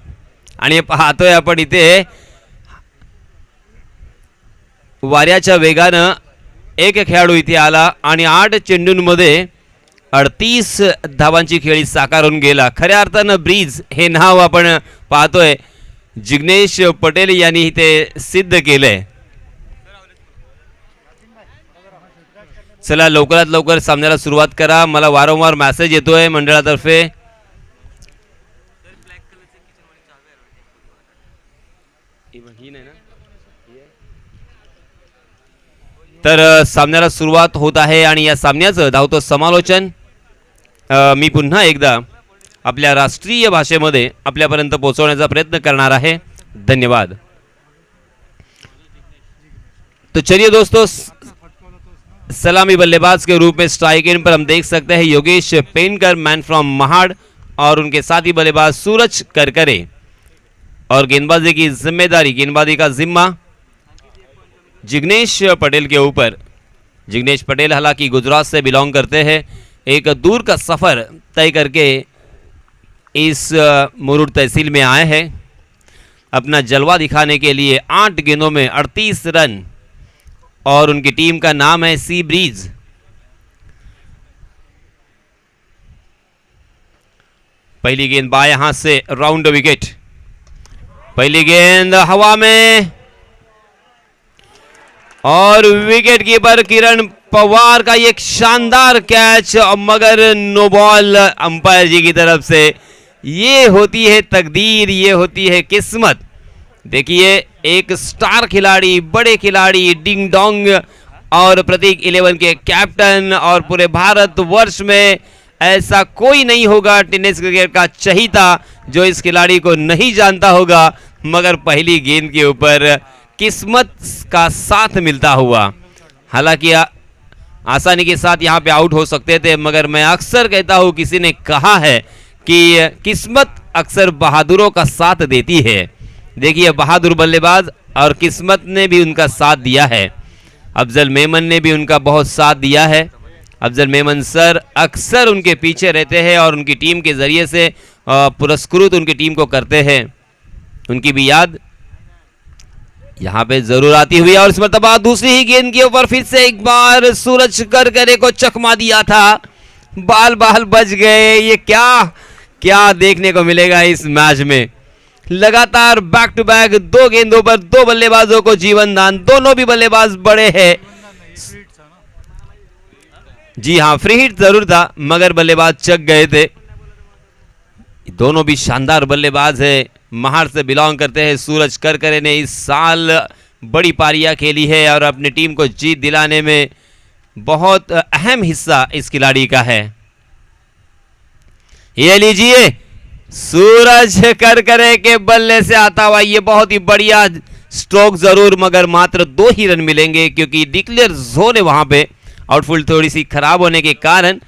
आणि पाहतोय आपण इथे वाऱ्याच्या वेगानं एक खेळाडू इथे आला आणि 8 चेंडूंमध्ये 38 धावांची खेळी साकारून गेला। खऱ्या अर्थानं ब्रिज हे नाव आपण पाहतोय जिग्नेश पटेल यांनी इथे सिद्ध केलंय। चला लवकरात लवकर सामन्याला सुरुवात करा। मला वारंवार मेसेज येतोय मंडळातर्फे। तर सामन्याला सुरुवात होत आहे आणि या सामन्याचं धावतं समालोचन मी पुन्हा एकदा आपल्या राष्ट्रीय भाषेमध्ये आपल्यापर्यंत पोहोचवण्याचा प्रयत्न करणार आहे। धन्यवाद। तो चलिए दोस्तों, सलामी बल्लेबाज के रूप में स्ट्राइक इन पर हम देख सकते हैं योगेश पेनकर मैन फ्रॉम महाड़ और उनके साथी बल्लेबाज सूरज करकरे। और गेंदबाजी की जिम्मेदारी, गेंदबाजी का जिम्मा जिग्नेश पटेल के ऊपर। जिग्नेश पटेल हालांकि गुजरात से बिलोंग करते हैं। एक दूर का सफ़र तय करके इस मुरुड तहसील में आए हैं अपना जलवा दिखाने के लिए। 8 गेंदों में 38 रन और उनकी टीम का नाम है सी ब्रिज। पहली गेंद बाएं हाथ से राउंड विकेट। पहली गेंद हवा में और विकेट कीपर किरण पवार का एक शानदार कैच, मगर नो बॉल अंपायर जी की तरफ से। ये होती है तकदीर, ये होती है किस्मत। देखिए एक स्टार खिलाड़ी, बड़े खिलाड़ी, डिंग डोंग और प्रतीक 11 के कैप्टन, और पूरे भारत वर्ष में ऐसा कोई नहीं होगा टेनिस क्रिकेट का चहीता जो इस खिलाड़ी को नहीं जानता होगा। मगर पहली गेंद के ऊपर किस्मत का साथ मिलता हुआ, हालांकि आसानी के साथ यहाँ पे आउट हो सकते थे, मगर मैं अक्सर कहता हूँ, किसी ने कहा है कि किस्मत अक्सर बहादुरों का साथ देती है। देखिए बहादुर बल्लेबाज और किस्मत ने भी उनका साथ दिया है। अफजल मेमन ने भी उनका बहुत साथ दिया है। अफजल मेमन सर अक्सर उनके पीछे रहते हैं और उनकी टीम के जरिए से पुरस्कृत उनकी टीम को करते हैं। उनकी भी याद यहाँ पे जरूर आती हुई। और इस मरतबा दूसरी ही गेंद के ऊपर फिर से एक बार सूरज करकरे को चकमा दिया था, बाल बाल बच गए। ये क्या क्या देखने को मिलेगा इस मैच में। लगातार बैक टू बैक 2 गेंदों पर 2 बल्लेबाजों को जीवन दान। दोनों भी बल्लेबाज बड़े हैं। जी हाँ, फ्री हिट जरूर था, मगर बल्लेबाज चक गए थे। दोनों भी शानदार बल्लेबाज है, महार से बिलोंग करते हैं। सूरज करकरे ने इस साल बड़ी पारियां खेली है और अपनी टीम को जीत दिलाने में बहुत अहम हिस्सा इस खिलाड़ी का है। ये लीजिए सूरज करकरे के बल्ले से आता हुआ ये बहुत ही बढ़िया स्ट्रोक जरूर, मगर मात्र 2 ही रन मिलेंगे क्योंकि डिक्लेयर जोन है वहां पे। आउटफील्ड थोड़ी सी खराब होने के कारण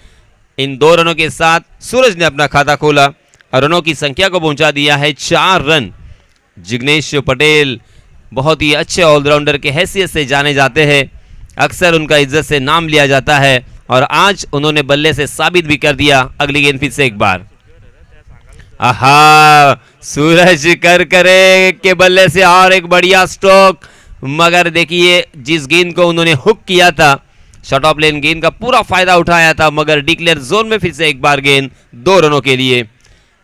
इन 2 रनों के साथ सूरज ने अपना खाता खोला और रनों की संख्या को पहुंचा दिया है 4 रन। जिग्नेश पटेल बहुत ही अच्छे ऑलराउंडर के हैसियत से जाने जाते हैं, अक्सर उनका इज्जत से नाम लिया जाता है और आज उन्होंने बल्ले से साबित भी कर दिया। अगली गेंद फिर से एक बार, आहा, सूरज करकरे के बल्ले से और एक बढ़िया स्ट्रोक, मगर देखिए जिस गेंद को उन्होंने हुक किया था, शॉर्ट ऑफ लेन गेंद का पूरा फायदा उठाया था, मगर डिक्लेयर जोन में फिर से एक बार गेंद 2 रनों के लिए।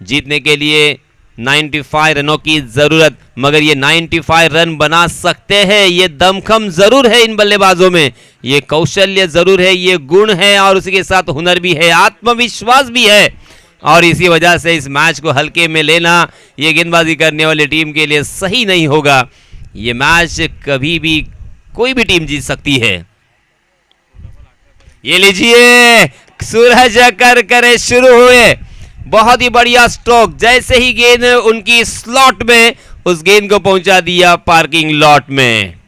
जीतने के लिए 95 रनों की जरूरत, मगर ये 95 रन बना सकते हैं। ये दमखम जरूर है इन बल्लेबाजों में, ये कौशल्य जरूर है, ये गुण है और उसी के साथ हुनर भी है, आत्मविश्वास भी है। और इसी वजह से इस मैच को हल्के में लेना ये गेंदबाजी करने वाली टीम के लिए सही नहीं होगा। ये मैच कभी भी कोई भी टीम जीत सकती है। ये लीजिए सूरज करकरे शुरू हुए, बहुत ही बढ़िया स्ट्रोक, जैसे ही गेंद उनकी स्लॉट में, उस गेंद को पहुंचा दिया पार्किंग लॉट में।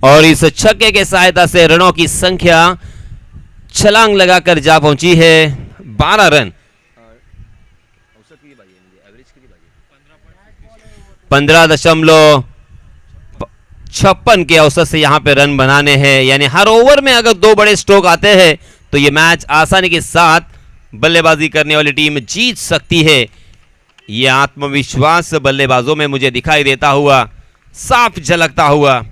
और इस छक्के के सहायता से रनों की संख्या छलांग लगाकर जा पहुंची है 12 रन। 15.56 के औसत से यहां पे रन बनाने हैं, यानी हर ओवर में अगर 2 बड़े स्ट्रोक आते हैं तो ये मैच आसानी के साथ बल्लेबाजी करने वाली टीम जीत सकती है। ये आत्मविश्वास बल्लेबाजों में मुझे दिखाई देता हुआ, साफ झलकता हुआ।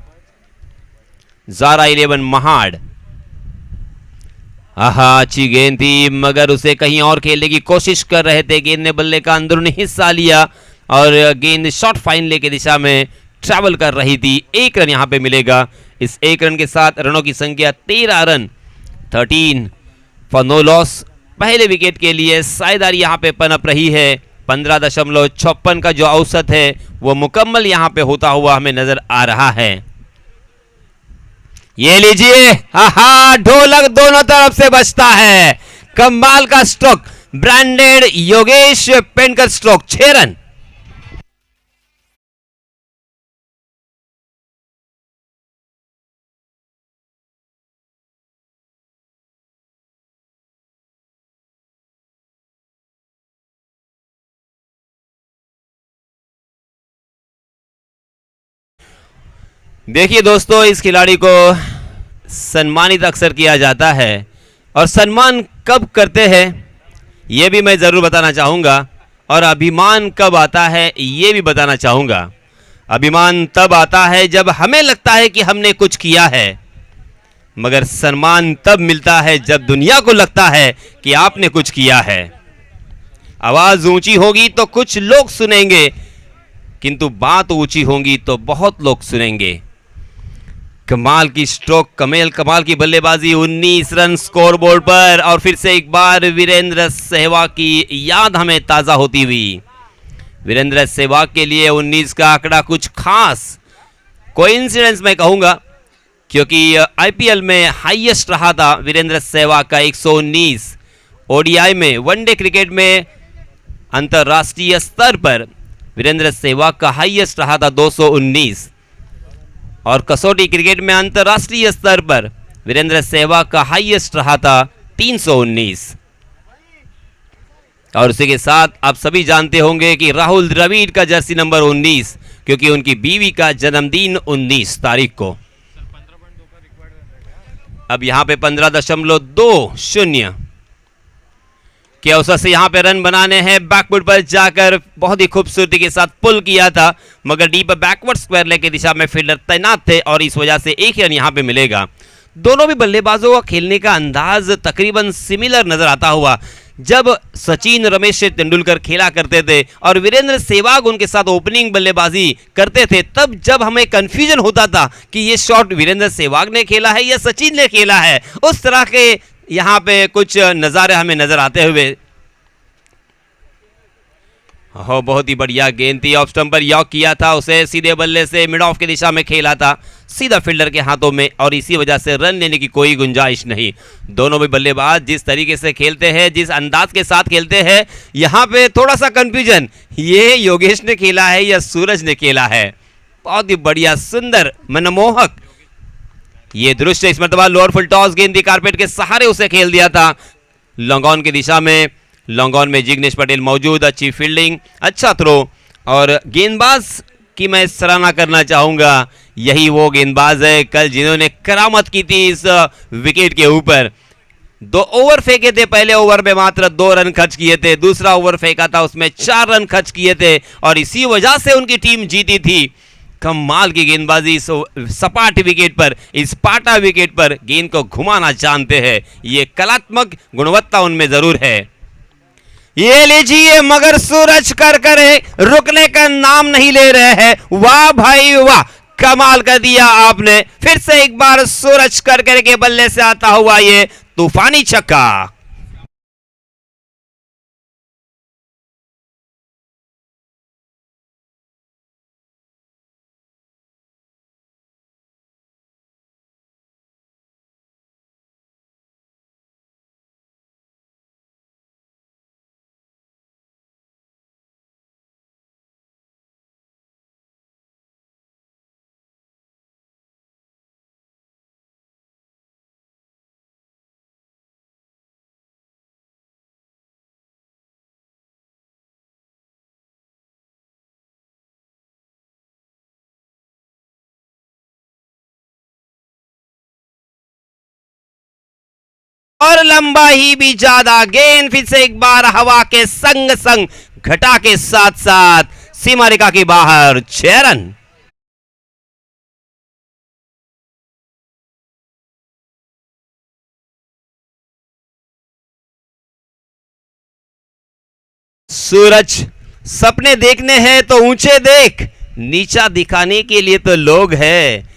ज़ारा 11 महाड़, आहा, अच्छी गेंद थी, मगर उसे कहीं और खेलने की कोशिश कर रहे थे। गेंद ने बल्ले का अंदरूनी हिस्सा लिया और गेंद शॉर्ट फाइनल की दिशा में ट्रैवल कर रही थी। 1 रन यहां पे मिलेगा। इस 1 रन के साथ रनों की संख्या 13 रन, 13 फॉर नो लॉस। पहले विकेट के लिए साझेदारी यहां पे पनप रही है। 15.56 का जो औसत है वो मुकम्मल यहां पे होता हुआ हमें नजर आ रहा है। ये लीजिए, आहा, ढोलक दोनों तरफ से बजता है। कमाल का stroke, branded Yogesh Pendkar stroke, 6 run. देखिए दोस्तों, इस खिलाड़ी को सम्मानित अक्सर किया जाता है और सम्मान कब करते हैं ये भी मैं ज़रूर बताना चाहूँगा। और अभिमान कब आता है ये भी बताना चाहूँगा। अभिमान तब आता है जब हमें लगता है कि हमने कुछ किया है, मगर सम्मान तब मिलता है जब दुनिया को लगता है कि आपने कुछ किया है। आवाज ऊंची होगी तो कुछ लोग सुनेंगे, किंतु बात ऊंची होगी तो बहुत लोग सुनेंगे। कमाल की स्ट्रोक, कमाल की बल्लेबाजी, 19 रन स्कोरबोर्ड पर। और फिर से एक बार वीरेंद्र सहवाग की याद हमें ताजा होती हुई। वीरेंद्र सहवाग के लिए 19 का आंकड़ा कुछ खास कोइंसिडेंस मैं कहूंगा, क्योंकि आईपीएल में हाईएस्ट रहा था वीरेंद्र सहवाग का 119। ओडीआई में, वनडे क्रिकेट में अंतर्राष्ट्रीय स्तर पर वीरेंद्र सहवाग का हाईएस्ट रहा था 219। और कसौटी क्रिकेट में अंतर्राष्ट्रीय स्तर पर वीरेंद्र सहवाग का हाईएस्ट रहा था 319। और उसी के साथ आप सभी जानते होंगे कि राहुल द्रविड़ का जर्सी नंबर 19, क्योंकि उनकी बीवी का जन्मदिन 19 तारीख को। अब यहां पे 15.20 के अवसर से यहां पे रन बनाने हैं। बैकवर्ड पर जाकर बहुत ही खूबसूरती के साथ पुल किया था, मगर डीप बैकवर्ड स्क्वायर लेग की दिशा में फील्डर तैनात थे और इस वजह से एक ही रन यहां पे मिलेगा। दोनों भी बल्लेबाजों का खेलने का अंदाज तकरीबन सिमिलर नजर आता हुआ। जब सचिन रमेश तेंदुलकर खेला करते थे और वीरेंद्र सहवाग उनके साथ ओपनिंग बल्लेबाजी करते थे, तब जब हमें कंफ्यूजन होता था कि ये शॉट वीरेंद्र सहवाग ने खेला है या सचिन ने खेला है, उस तरह के यहां पे कुछ नज़ारे हमें नजर आते हुए। हो, बहुत ही बढ़िया गेंद थी, ऑफ स्टंप पर यॉक किया था उसे, सीधे बल्ले से मिड ऑफ की दिशा में खेला था, सीधा फील्डर के हाथों में, और इसी वजह से रन लेने की कोई गुंजाइश नहीं। दोनों भी बल्लेबाज जिस तरीके से खेलते हैं, जिस अंदाज के साथ खेलते हैं, यहां पे थोड़ा सा कंफ्यूजन, ये योगेश ने खेला है या सूरज ने खेला है। बहुत ही बढ़िया, सुंदर, मनमोहक ये दृश्य। इस मरतबा लोअर फुल टॉस गेंद थी, कारपेट के सहारे उसे खेल दिया था लॉन्ग ऑन की दिशा में। लॉन्ग ऑन में जिग्नेश पटेल मौजूद, अच्छी फील्डिंग, अच्छा थ्रो। और गेंदबाज की मैं सराहना करना चाहूंगा, यही वो गेंदबाज है कल जिन्होंने करामत की थी इस विकेट के ऊपर। 2 ओवर फेंके थे, पहले ओवर में मात्र 2 रन खर्च किए थे, दूसरा ओवर फेंका था उसमें 4 रन खर्च किए थे, और इसी वजह से उनकी टीम जीती थी। कमाल की गेंदबाजी, इस सपाट विकेट पर, इस पाटा विकेट पर गेंद को घुमाना जानते हैं, ये कलात्मक गुणवत्ता उनमें जरूर है। ये लीजिए, मगर सूरज करकरे रुकने का नाम नहीं ले रहे हैं। वाह भाई वाह, कमाल कर दिया आपने। फिर से एक बार सूरज करकरे के बल्ले से आता हुआ ये तूफानी छक्का। और लंबा ही भी ज्यादा, गेंद फिर से एक बार हवा के संग संग, घटा के साथ साथ सीमा रेखा के बाहर, 6 रन। सूरज, सपने देखने हैं तो ऊंचे देख, नीचा दिखाने के लिए तो लोग हैं,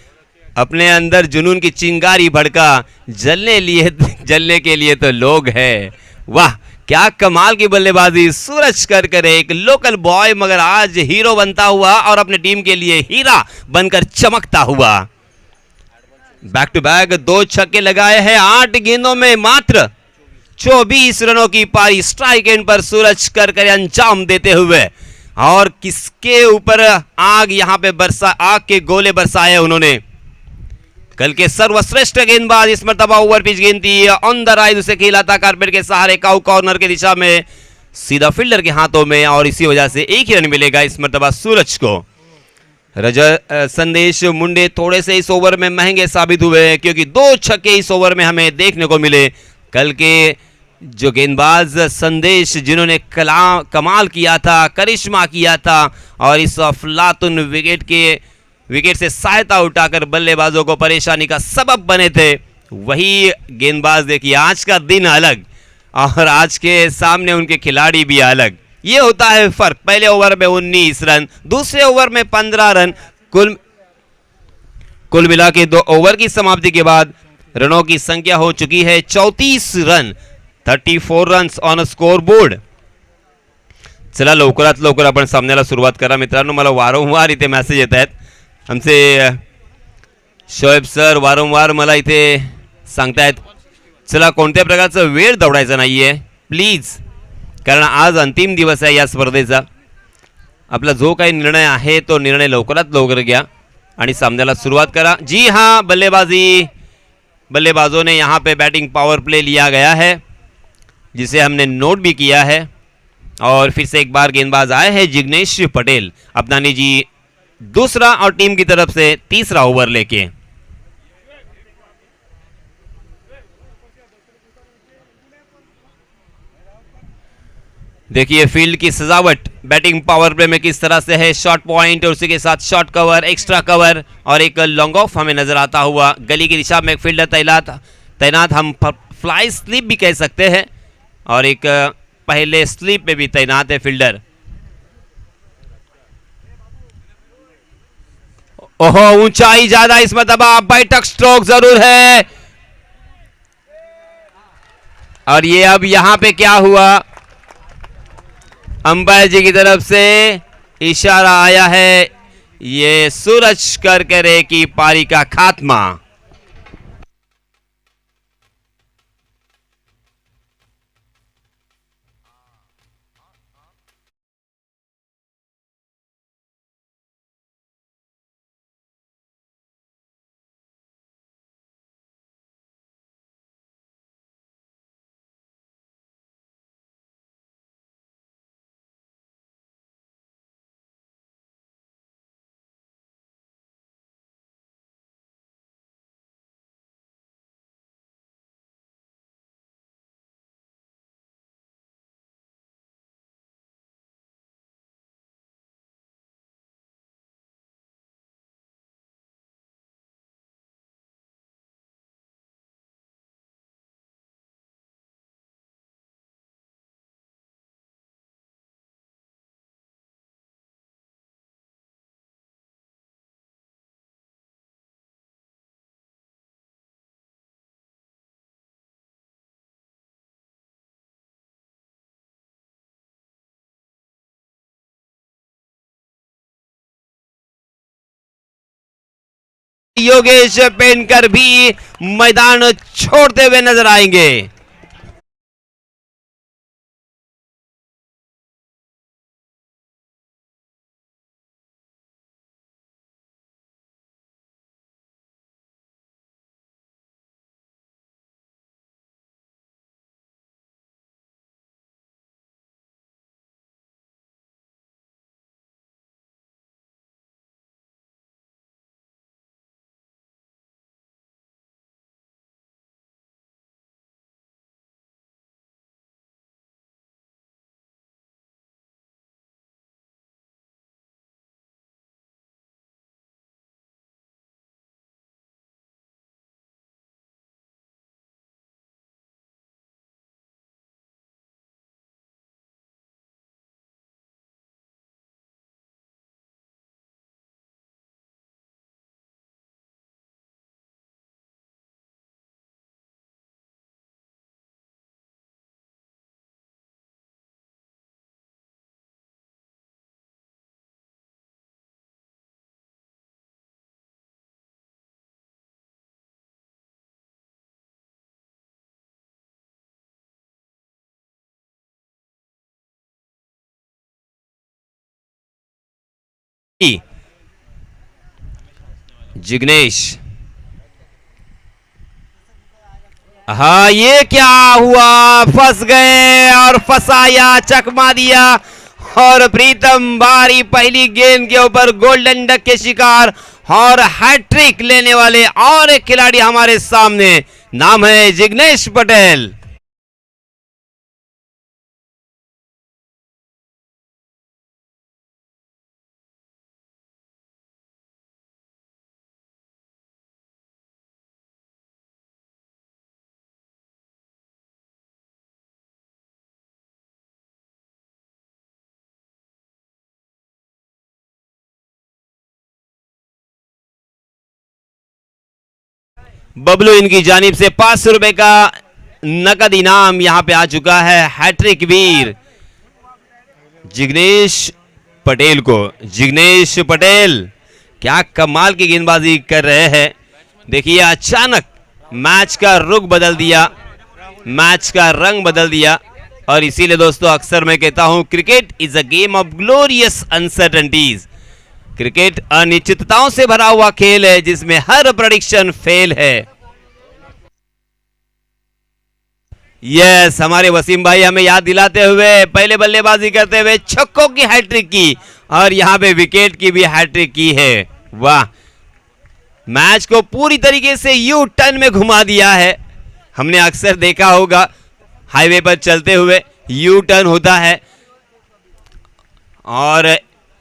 अपने अंदर जुनून की चिंगारी भड़का, जलने के लिए तो लोग हैं। वाह, क्या कमाल की बल्लेबाजी, सूरज करकरे, एक लोकल बॉय मगर आज हीरो बनता हुआ और अपने टीम के लिए हीरा बनकर चमकता हुआ। बैक टू बैक 2 छक्के लगाए हैं 8 गेंदों में, मात्र 24 रनों की पारी स्ट्राइक एंड पर सूरज करकरे अंजाम देते हुए। और किसके ऊपर आग यहां पे आग के गोले बरसाए उन्होंने। कल के सर्वश्रेष्ठ गेंदबाज, इस मरतबा ओवर पिच गेंद थी, ऑन द राइज उसे खेला था कारपेट के सहारे, काउ कॉर्नर की दिशा में, सीधा फील्डर के हाथों में, और इसी वजह से एक ही रन मिलेगा इस मरतबा सूरज को। संदेश मुंडे थोड़े से इस ओवर में महंगे साबित हुए, क्योंकि 2 छक्के इस ओवर में हमें देखने को मिले। कल के जो गेंदबाज संदेश जिन्होंने कमाल किया था, करिश्मा किया था और इस अफलातुन विकेट से सहायता उठाकर बल्लेबाजों को परेशानी का सबब बने थे, वही गेंदबाज देखिए आज का दिन अलग और आज के सामने उनके खिलाड़ी भी अलग। ये होता है फर्क। पहले ओवर में 19 रन, दूसरे ओवर में 15 रन, कुल मिला के 2 ओवर की समाप्ति के बाद रनों की संख्या हो चुकी है 34 run, 34 runs on score board. चला लवकरात लवकर आपण सामन्याला सुरुवात करा मित्रांनो। मला वारंवार इथे मेसेज येत आहेत आमचे शोएब सर, वारंवार मला इथे सांगतायत चला कोणत्या प्रकारचा वेळ दौडायचा नाहीये प्लीज, कारण आज अंतिम दिवस आहे या स्पर्धेचा। आपला जो काही निर्णय आहे तो निर्णय लवकरात लवकर घ्या आणि सामन्याला सुरुवात करा। जी हाँ, बल्लेबाजों ने यहाँ पे बैटिंग पावर प्ले लिया गया है जिसे हमने नोट भी किया है और फिर से एक बार गेंदबाज आए हैं जिग्नेश पटेल अपनानी जी दूसरा और टीम की तरफ से तीसरा ओवर लेके। देखिए फील्ड की सजावट बैटिंग पावर प्ले में किस तरह से है, शॉर्ट पॉइंट और उसी के साथ शॉर्ट कवर, एक्स्ट्रा कवर और एक लॉन्ग ऑफ हमें नजर आता हुआ। गली की दिशा में एक फील्डर तैनात, हम फ्लाई स्लिप भी कह सकते हैं और एक पहले स्लिप में भी तैनात है फील्डर। ओहो, ऊंचाई ज्यादा इस मरतबा, बैठक स्ट्रोक जरूर है और ये अब यहां पे क्या हुआ, अंपायर जी की तरफ से इशारा आया है, ये सूरज करकरे की पारी का खात्मा। योगेश पेनकर भी मैदान छोड़ते हुए नजर आएंगे। जिग्नेश, हाँ ये क्या हुआ, फंस गए और फंसाया, चकमा दिया और प्रीतम बारी पहली गेंद के ऊपर गोल्डन डक के शिकार और हैट्रिक लेने वाले और एक खिलाड़ी हमारे सामने, नाम है जिग्नेश पटेल। बबलू इनकी जानिब से 500 रुपए का नकद इनाम यहां पे आ चुका है हैट्रिक वीर जिग्नेश पटेल को। जिग्नेश पटेल क्या कमाल की गेंदबाजी कर रहे हैं। देखिए अचानक मैच का रुख बदल दिया, मैच का रंग बदल दिया। और इसीलिए दोस्तों अक्सर मैं कहता हूं cricket is a game of glorious uncertainties. Cricket अनिश्चितताओं से भरा हुआ खेल है जिसमें हर प्रेडिक्शन फेल है। यस, हमारे वसीम भाई हमें याद दिलाते हुए पहले बल्लेबाजी करते हुए छक्कों की हैट्रिक की और यहां पे विकेट की भी हैट्रिक की है। वाह, मैच को पूरी तरीके से यू टर्न में घुमा दिया है। हमने अक्सर देखा होगा हाईवे पर चलते हुए यू टर्न होता है और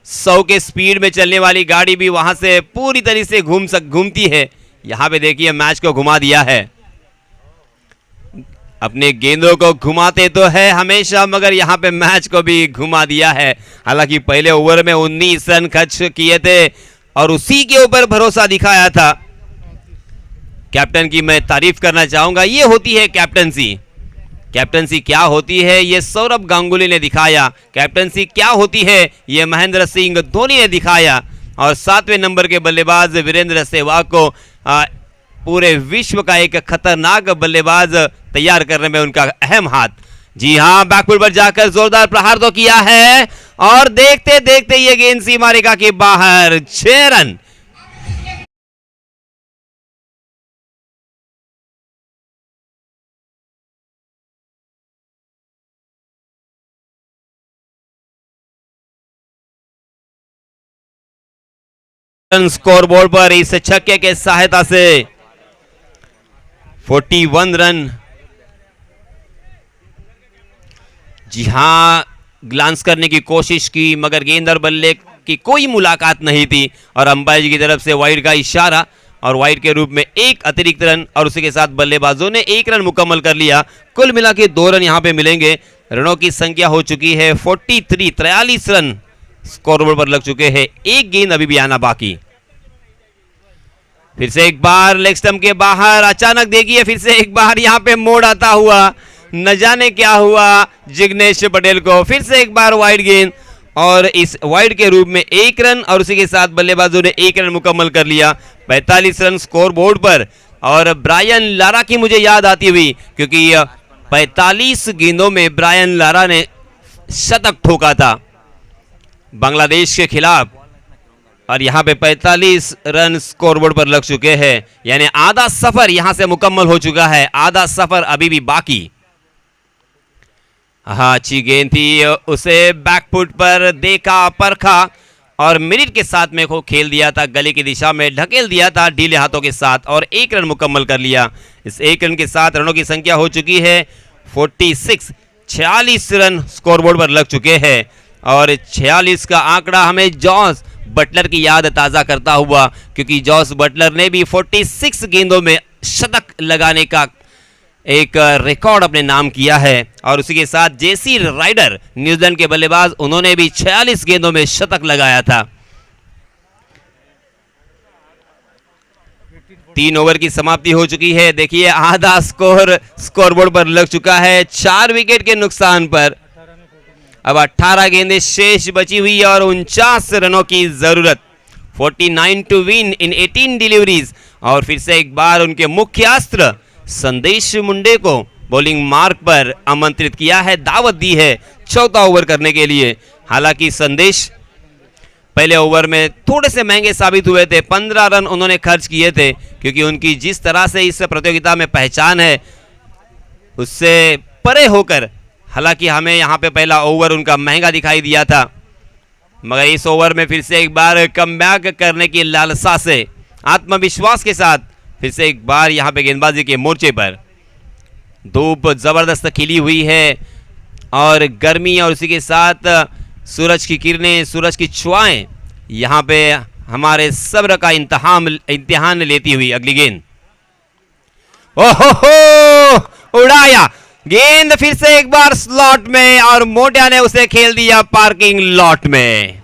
100 के स्पीड में चलने वाली गाड़ी भी वहां से पूरी तरीके से घूमती है। यहां पे देखिए मैच को घुमा दिया है। अपने गेंदों को घुमाते तो है हमेशा, मगर यहां पे मैच को भी घुमा दिया है। हालांकि पहले ओवर में 19 रन खर्च किए थे और उसी के ऊपर भरोसा दिखाया था। कैप्टन की मैं तारीफ करना चाहूंगा, ये होती है कैप्टनसी। कैप्टनसी क्या होती है ये सौरभ गांगुली ने दिखाया। कैप्टनसी क्या होती है ये महेंद्र सिंह धोनी ने दिखाया। और 7वें नंबर के बल्लेबाज वीरेंद्र सहवाग को पूरे विश्व का एक खतरनाक बल्लेबाज तैयार करने में उनका अहम हाथ। जी हां, बैकफुट पर जाकर जोरदार प्रहार तो किया है और देखते देखते ये गेंद सीमा रेखा के बाहर। 6 रन। स्कोरबोर्ड पर इस छक्के के सहायता से 41 रन। जी हां, ग्लांस करने की कोशिश की मगर गेंद और बल्ले की कोई मुलाकात नहीं थी और अंपायर जी की तरफ से वाइड का इशारा और वाइड के रूप में एक अतिरिक्त रन और उसी के साथ बल्लेबाजों ने 1 रन मुकम्मल कर लिया। कुल मिला के 2 रन यहां पे मिलेंगे। रनों की संख्या हो चुकी है 43 रन स्कोरबोर्ड पर लग चुके हैं। एक गेंद अभी भी आना बाकी। फिर से एक बार लेग स्टंप के बाहर। अचानक देखिए फिर से एक बार यहां पे मोड़ आता हुआ, न जाने क्या हुआ जिग्नेश पटेल को। फिर से एक बार वाइड गेंद और इस वाइड के रूप में 1 रन और उसी के साथ बल्लेबाजों ने 1 रन मुकम्मल कर लिया। 45 रन स्कोर बोर्ड पर। और ब्रायन लारा की मुझे याद आती हुई क्योंकि 45 गेंदों में ब्रायन लारा ने शतक ठोका था बांग्लादेश के खिलाफ और यहां पे 45 रन स्कोरबोर्ड पर लग चुके हैं। यानी आधा सफर यहां से मुकम्मल हो चुका है, आधा सफर अभी भी बाकी। हाँ, अच्छी गेंद थी, उसे बैकफुट पर देखा, परखा और मिनट के साथ में को खेल दिया था, गले की दिशा में ढकेल दिया था ढीले हाथों के साथ और 1 रन मुकम्मल कर लिया। इस 1 रन के साथ रनों की संख्या हो चुकी है 46। 46 रन स्कोरबोर्ड पर लग चुके हैं और 46 का आंकड़ा हमें जॉस बटलर की याद ताजा करता हुआ क्योंकि जॉस बटलर ने भी 46 गेंदों में शतक लगाने का एक रिकॉर्ड अपने नाम किया है। और उसी के साथ जेसी राइडर न्यूजीलैंड के बल्लेबाज, उन्होंने भी 46 गेंदों में शतक लगाया था। 3 ओवर की समाप्ति हो चुकी है। देखिए आधा स्कोरबोर्ड पर लग चुका है 4 विकेट के नुकसान पर। अब 18 गेंदें शेष बची हुई और 49 रनों की जरूरत। 49 टू विन इन 18 डिलीवरीज। और फिर से एक बार उनके मुख्य अस्त्र संदेश मुंडे को बॉलिंग मार्क पर आमंत्रित किया है, दावत दी है 4था ओवर करने के लिए। हालांकि संदेश पहले ओवर में थोड़े से महंगे साबित हुए थे, 15 रन उन्होंने खर्च किए थे क्योंकि उनकी जिस तरह से इस प्रतियोगिता में पहचान है उससे परे होकर, हालांकि हमें यहां पे पहला ओवर उनका महंगा दिखाई दिया था मगर इस ओवर में फिर से एक बार कमबैक करने की लालसा से, आत्मविश्वास के साथ फिर से एक बार यहां पे गेंदबाजी के मोर्चे पर। धूप जबरदस्त खिली हुई है और गर्मी और उसी के साथ सूरज की किरणें, सूरज की छुआएं यहां पे हमारे सब्र का इम्तिहान लेती हुई। अगली गेंद, ओहो, उड़ाया गेंद फिर से एक बार स्लॉट में और मोटिया ने उसे खेल दिया पार्किंग लॉट में।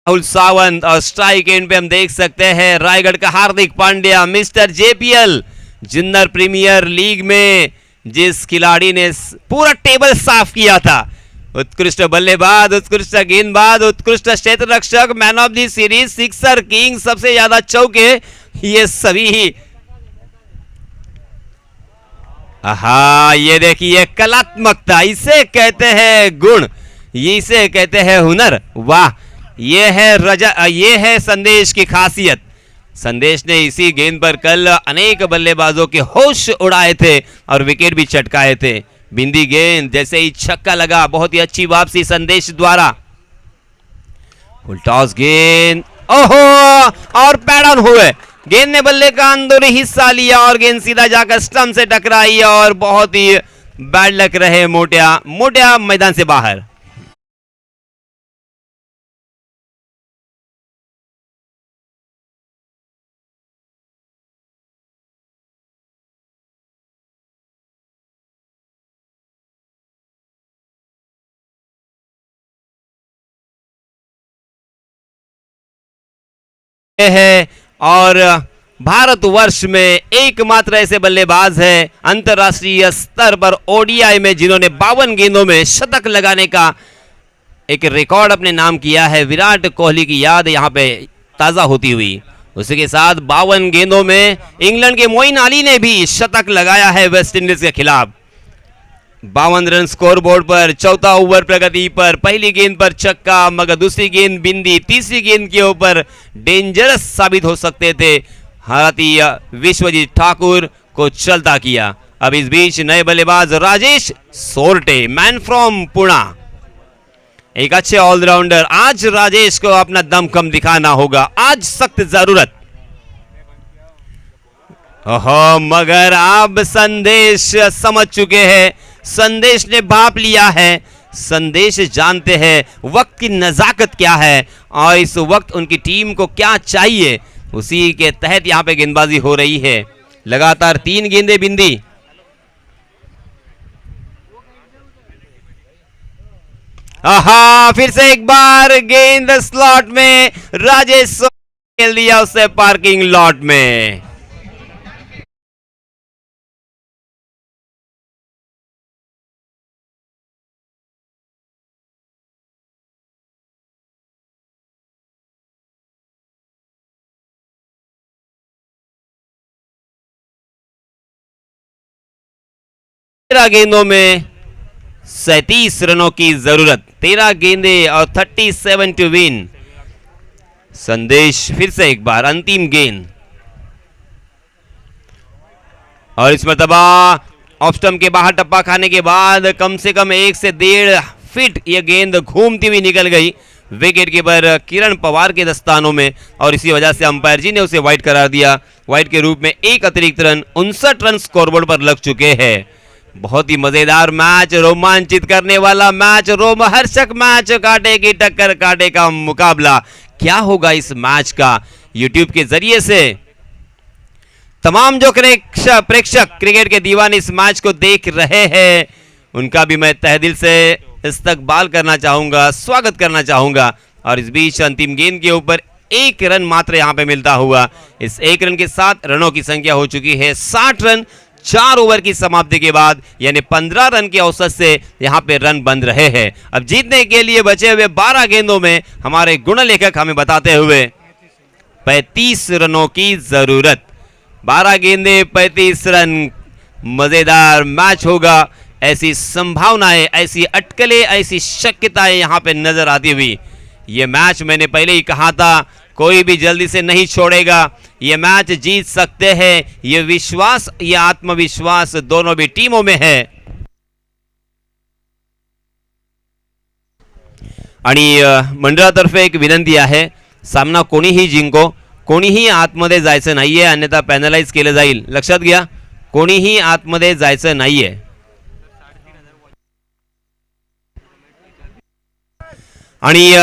राहुल सावंत और स्ट्राइक एंड पे हम देख सकते हैं रायगढ़ का हार्दिक पांड्या, मिस्टर जेपीएल, जिन्नर प्रीमियर लीग में जिस खिलाड़ी ने पूरा टेबल साफ किया था। उत्कृष्ट बल्लेबाज, उत्कृष्ट गेंदबाज, उत्कृष्ट क्षेत्र रक्षक, man of the series, sixer king, सबसे ज्यादा चौके, ये सभी। आहा, ये देखिए कलात्मकता, इसे कहते हैं गुण, इसे कहते हैं हुनर। वाह, ये है संदेश की खासियत। संदेश ने इसी गेंद पर कल अनेक बल्लेबाजों के होश उड़ाए थे और विकेट भी चटकाए थे। बिंदी गेंद, जैसे ही छक्का लगा, बहुत ही अच्छी वापसी संदेश द्वारा। फुल टॉस गेंद, ओहो, और पैड ऑन हुए। गेंद ने बल्ले का अंदरूनी हिस्सा लिया और गेंद सीधा जाकर स्टंप से टकराई और बहुत ही बैड लक रहे मोटिया मैदान से बाहर। है और भारतवर्ष में एकमात्र ऐसे बल्लेबाज हैं अंतरराष्ट्रीय स्तर पर ओडीआई में जिन्होंने 52 गेंदों में शतक लगाने का एक रिकॉर्ड अपने नाम किया है। विराट कोहली की याद यहां पे ताजा होती हुई, उसी के साथ 52 गेंदों में इंग्लैंड के मोइन अली ने भी शतक लगाया है वेस्ट इंडीज के खिलाफ। 52 रन स्कोर बोर्ड पर, चौथा ओवर प्रगति पर, पहली गेंद पर छक्का, मगर दूसरी गेंद बिंदी, तीसरी गेंद के ऊपर डेंजरस साबित हो सकते थे। भारतीय विश्वजीत ठाकुर को चलता किया। अब इस बीच नए बल्लेबाज राजेश सोरटे, मैन फ्रॉम पुणे, एक अच्छे ऑलराउंडर। आज राजेश को अपना दमखम दिखाना होगा, आज सख्त जरूरत। ओहो, मगर अब संदेश समझ चुके हैं, संदेश ने भाप लिया है, संदेश जानते हैं वक्त की नजाकत क्या है और इस वक्त उनकी टीम को क्या चाहिए, उसी के तहत यहां पे गेंदबाजी हो रही है। लगातार 3 गेंदें बिंदी। आहा, फिर से एक बार गेंद स्लॉट में, राजेश खेल दिया उसे पार्किंग लॉट में। गेंदों में 37 रनों की जरूरत, 13 गेंदें और 37 टू विन। संदेश फिर से एक बार, अंतिम गेंद, और इस मरतबा ऑफ स्टंप के बाहर टप्पा खाने के बाद कम से कम 1 से 1.5 फीट यह गेंद घूमती हुई निकल गई विकेट कीपर किरण पवार के दस्तानों में, और इसी वजह से अंपायर जी ने उसे वाइड करार दिया। वाइड के रूप में एक अतिरिक्त रन, 59 रन स्कोरबोर्ड पर लग चुके हैं। बहुत ही मजेदार मैच, रोमांचित करने वाला मैच, रोमहर्षक मैच, कांटे की टक्कर, कांटे का मुकाबला। क्या होगा इस मैच का? यूट्यूब के जरिए से तमाम जो प्रेक्षक क्रिकेट के दीवाने इस मैच को देख रहे हैं, उनका भी मैं तहे दिल से इस्तकबाल करना चाहूंगा, स्वागत करना चाहूंगा। और इस बीच अंतिम गेंद के ऊपर 1 रन मात्र यहां पे मिलता हुआ, इस 1 रन के साथ रनों की संख्या हो चुकी है 60 रन 4 ओवर की समाप्ति के बाद, यानी 15 रन के औसत से यहां पे रन बन रहे हैं। अब जीतने के लिए बचे हुए 12 गेंदों में हमारे गुणलेखक हमें बताते हुए 35 रनों की जरूरत। 12 गेंदें 35 रन, मजेदार मैच होगा, ऐसी संभावनाएं, ऐसी अटकलें, ऐसी शक्यताएं यहां पे नजर आती हुई। ये मैच मैंने पहले ही कहा था, कोई भी जल्दी से नहीं छोड़ेगा, ये मैच जीत सकते हैं, ये विश्वास, ये आत्मविश्वास दोनों भी टीमों में है। आणि मंडळातर्फे एक विनंती आहे, सामना कोणीही जिंको, कोणीही आतमध्ये जायचं नाहीये, अन्यथा पॅनलाइज केलं जाईल, लक्षात घ्या, कोणीही आतमध्ये जायचं नाहीये। आणि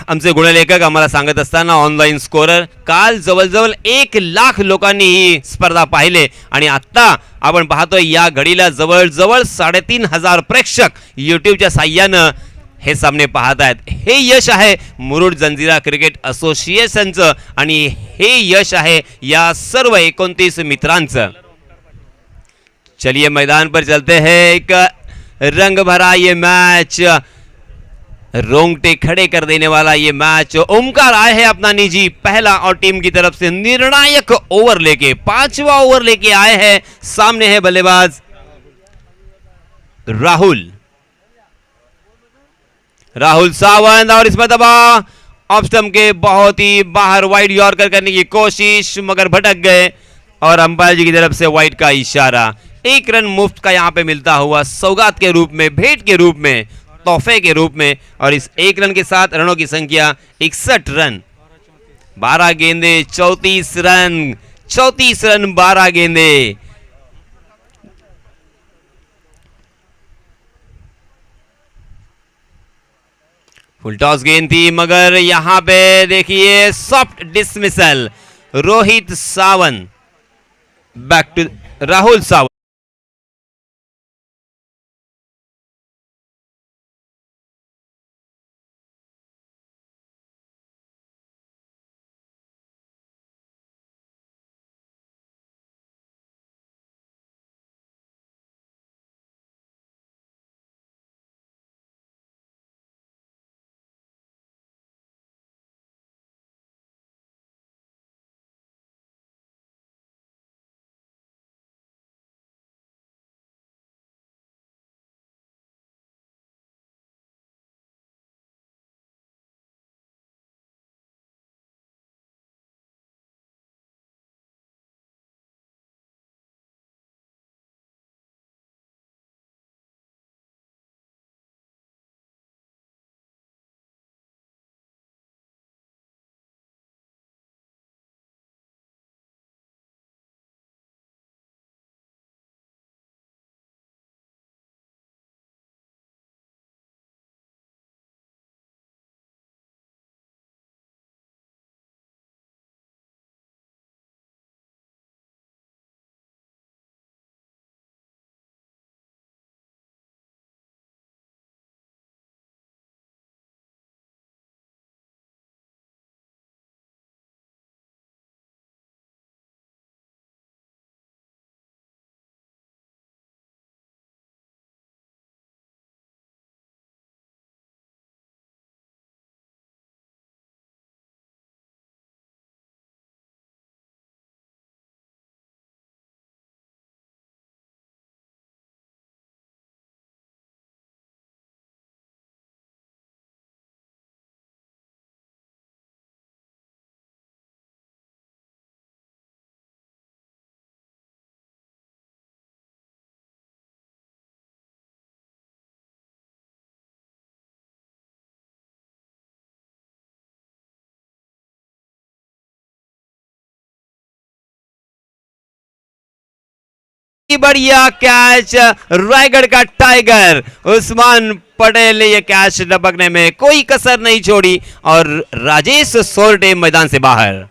आमचे गुणलेखक आम्हाला सांगत असताना ऑनलाईन स्कोरर, काल जवळजवळ 1 लाख लोकांनी ही स्पर्धा पाहिले आणि आता आपण पाहतोय या घडीला जवळजवळ 3500 प्रेक्षक यूट्यूबच्या साह्यानं हे सामने पाहतायत. हे यश आहे मुरुड जंजिरा क्रिकेट असोसिएशनचं आणि हे यश आहे या सर्व 29 मित्रांचं. चलिए मैदान पर चलते हैं. एक रंग भरा ये मैच, रोंगटे खड़े कर देने वाला ये मैच. ओमकार आए हैं अपना निजी पहला और टीम की तरफ से निर्णायक ओवर लेके, 5वां ओवर लेके आए हैं. सामने है बल्लेबाज राहुल सावंत और इसमें दबा ऑफ स्टंप के बहुत ही बाहर वाइड यॉर्कर करने की कोशिश मगर भटक गए और अंपायर जी की तरफ से वाइड का इशारा. 1 रन मुफ्त का यहां पे मिलता हुआ सौगात के रूप में, भेंट के रूप में, तोहफे के रूप में. और इस 1 रन के साथ रनों की संख्या 61 रन. 12 गेंदे 34 रन, 34 रन 12 गेंदे. फुल टॉस गेंद थी मगर यहां पे देखिए soft dismissal. Rohit Sawant back to Rahul Sawant. बढ़िया कैच, रायगढ़ का टाइगर उस्मान पटेल ने यह कैच लपकने में कोई कसर नहीं छोड़ी और राजेश सोरटे मैदान से बाहर.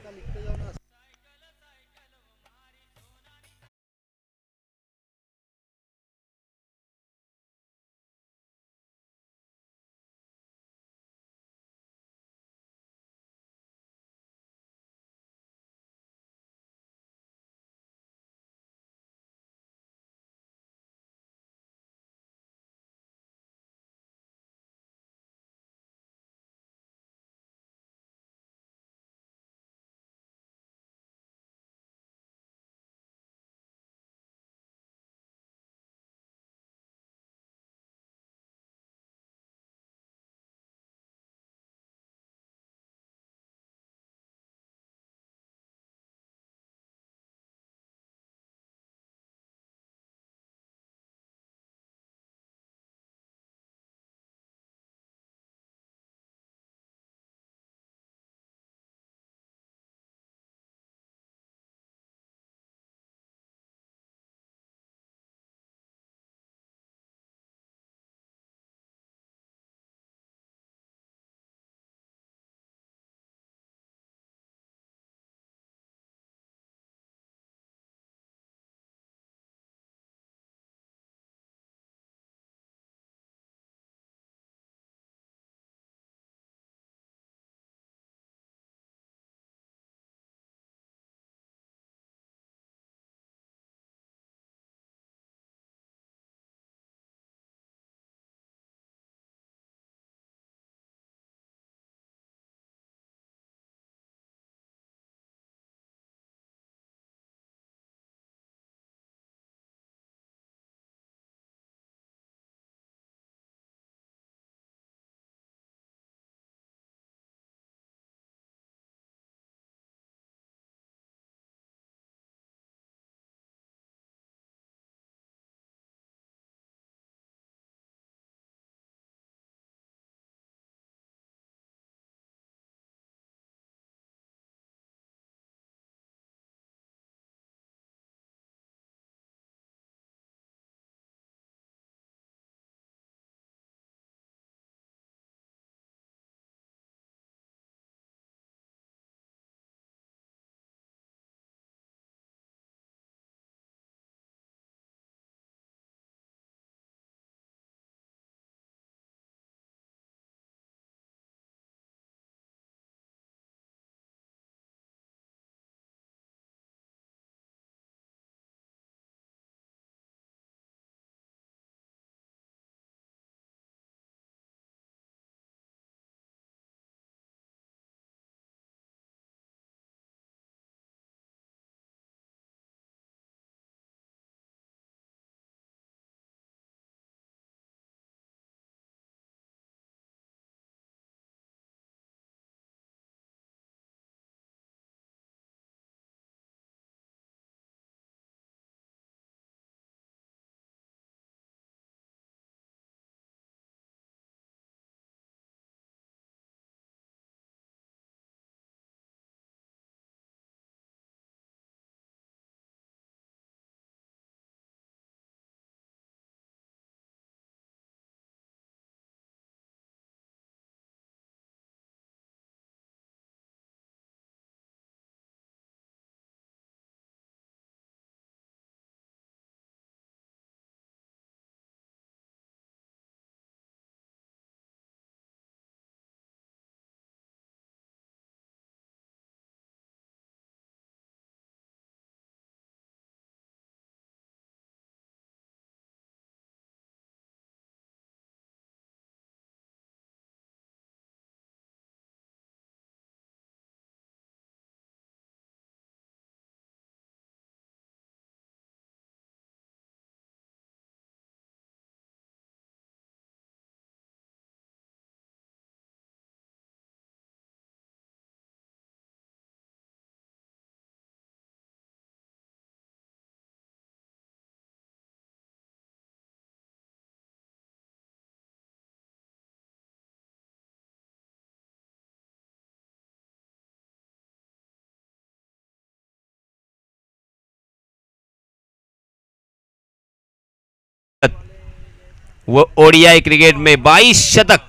वो ओडीआई क्रिकेट में 22 शतक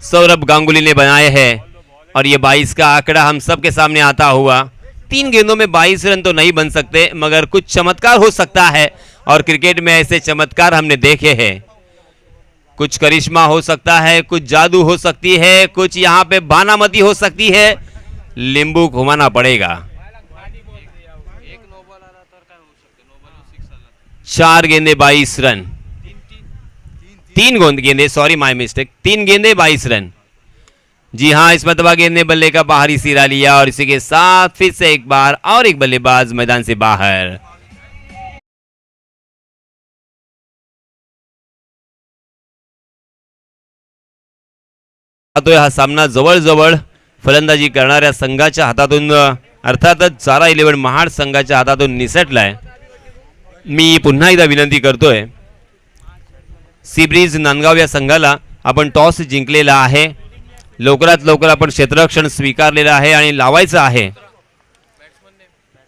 सौरभ गांगुली ने बनाए हैं और ये 22 का आंकड़ा हम सबके सामने आता हुआ। 3 गेंदों में 22 रन तो नहीं बन सकते, मगर कुछ चमत्कार हो सकता है और क्रिकेट में ऐसे चमत्कार हमने देखे हैं। कुछ करिश्मा हो सकता है, कुछ जादू हो सकती है, कुछ यहाँ पे बानामती हो सकती है। लींबू घुमाना पड़ेगा। 4 गेंदे 22 रन, 3 गेंदे, सॉरी माय मिस्टेक, 3 गेंदे 22 रन। जी हाँ, इस मरतबा गेंद ने बल्ले का बाहरी सिरा लिया और इसी के साथ फिर से एक बार और एक बल्लेबाज मैदान से बाहर। तो हा सामना जवळजवळ फलंदाजी करणाऱ्या संघाच्या हातातून, अर्थातच चारा 11 महाड संघाच्या हातातून निसटलाय। मी पुन्हा एकदा विनंती करतोय, सीब्रिज नांदगाव या संघाला आपण टॉस जिंकलेला आहे। लवकरात लवकर आपण क्षेत्ररक्षण स्वीकारलेलं आहे आणि लावायचं आहे।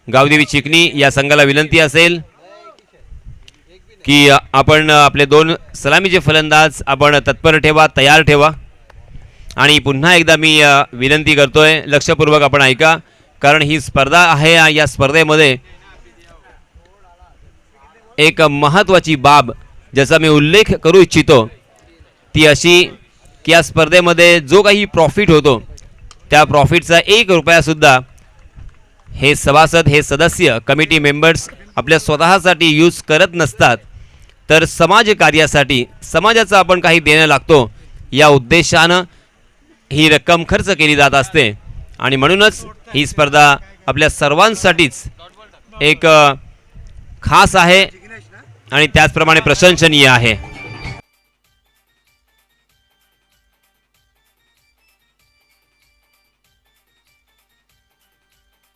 गावदेवी चिकनी या संघाला विनंती असेल की आपण आपले 2 सलामीचे फलंदाज आपण तत्पर ठेवा, तयार ठेवा। आणि पुन्हा एकदा मी विनंती करतोय, लक्षपूर्वक आपण ऐका, कारण ही स्पर्धा आहे। या स्पर्धेमध्ये एक महत्त्वाची बाब ज्याचा मी उल्लेख करू इच्छितो ती अशी की या स्पर्धेमध्ये जो काही प्रॉफिट होतो त्या प्रॉफिटचा 1 रुपया सुद्धा हे सभासद, हे सदस्य, कमिटी मेंबर्स आपल्या स्वतःसाठी यूज करत नसतात, तर समाज कार्यासाठी, समाजाचं आपण काही देणं लागतो या उद्देशानं ही रक्कम खर्च केली जात असते। आणि म्हणूनच ही स्पर्धा आपल्या सर्वांसाठीच एक खास आहे आणि त्याचप्रमाणे प्रशंसनीय आहे।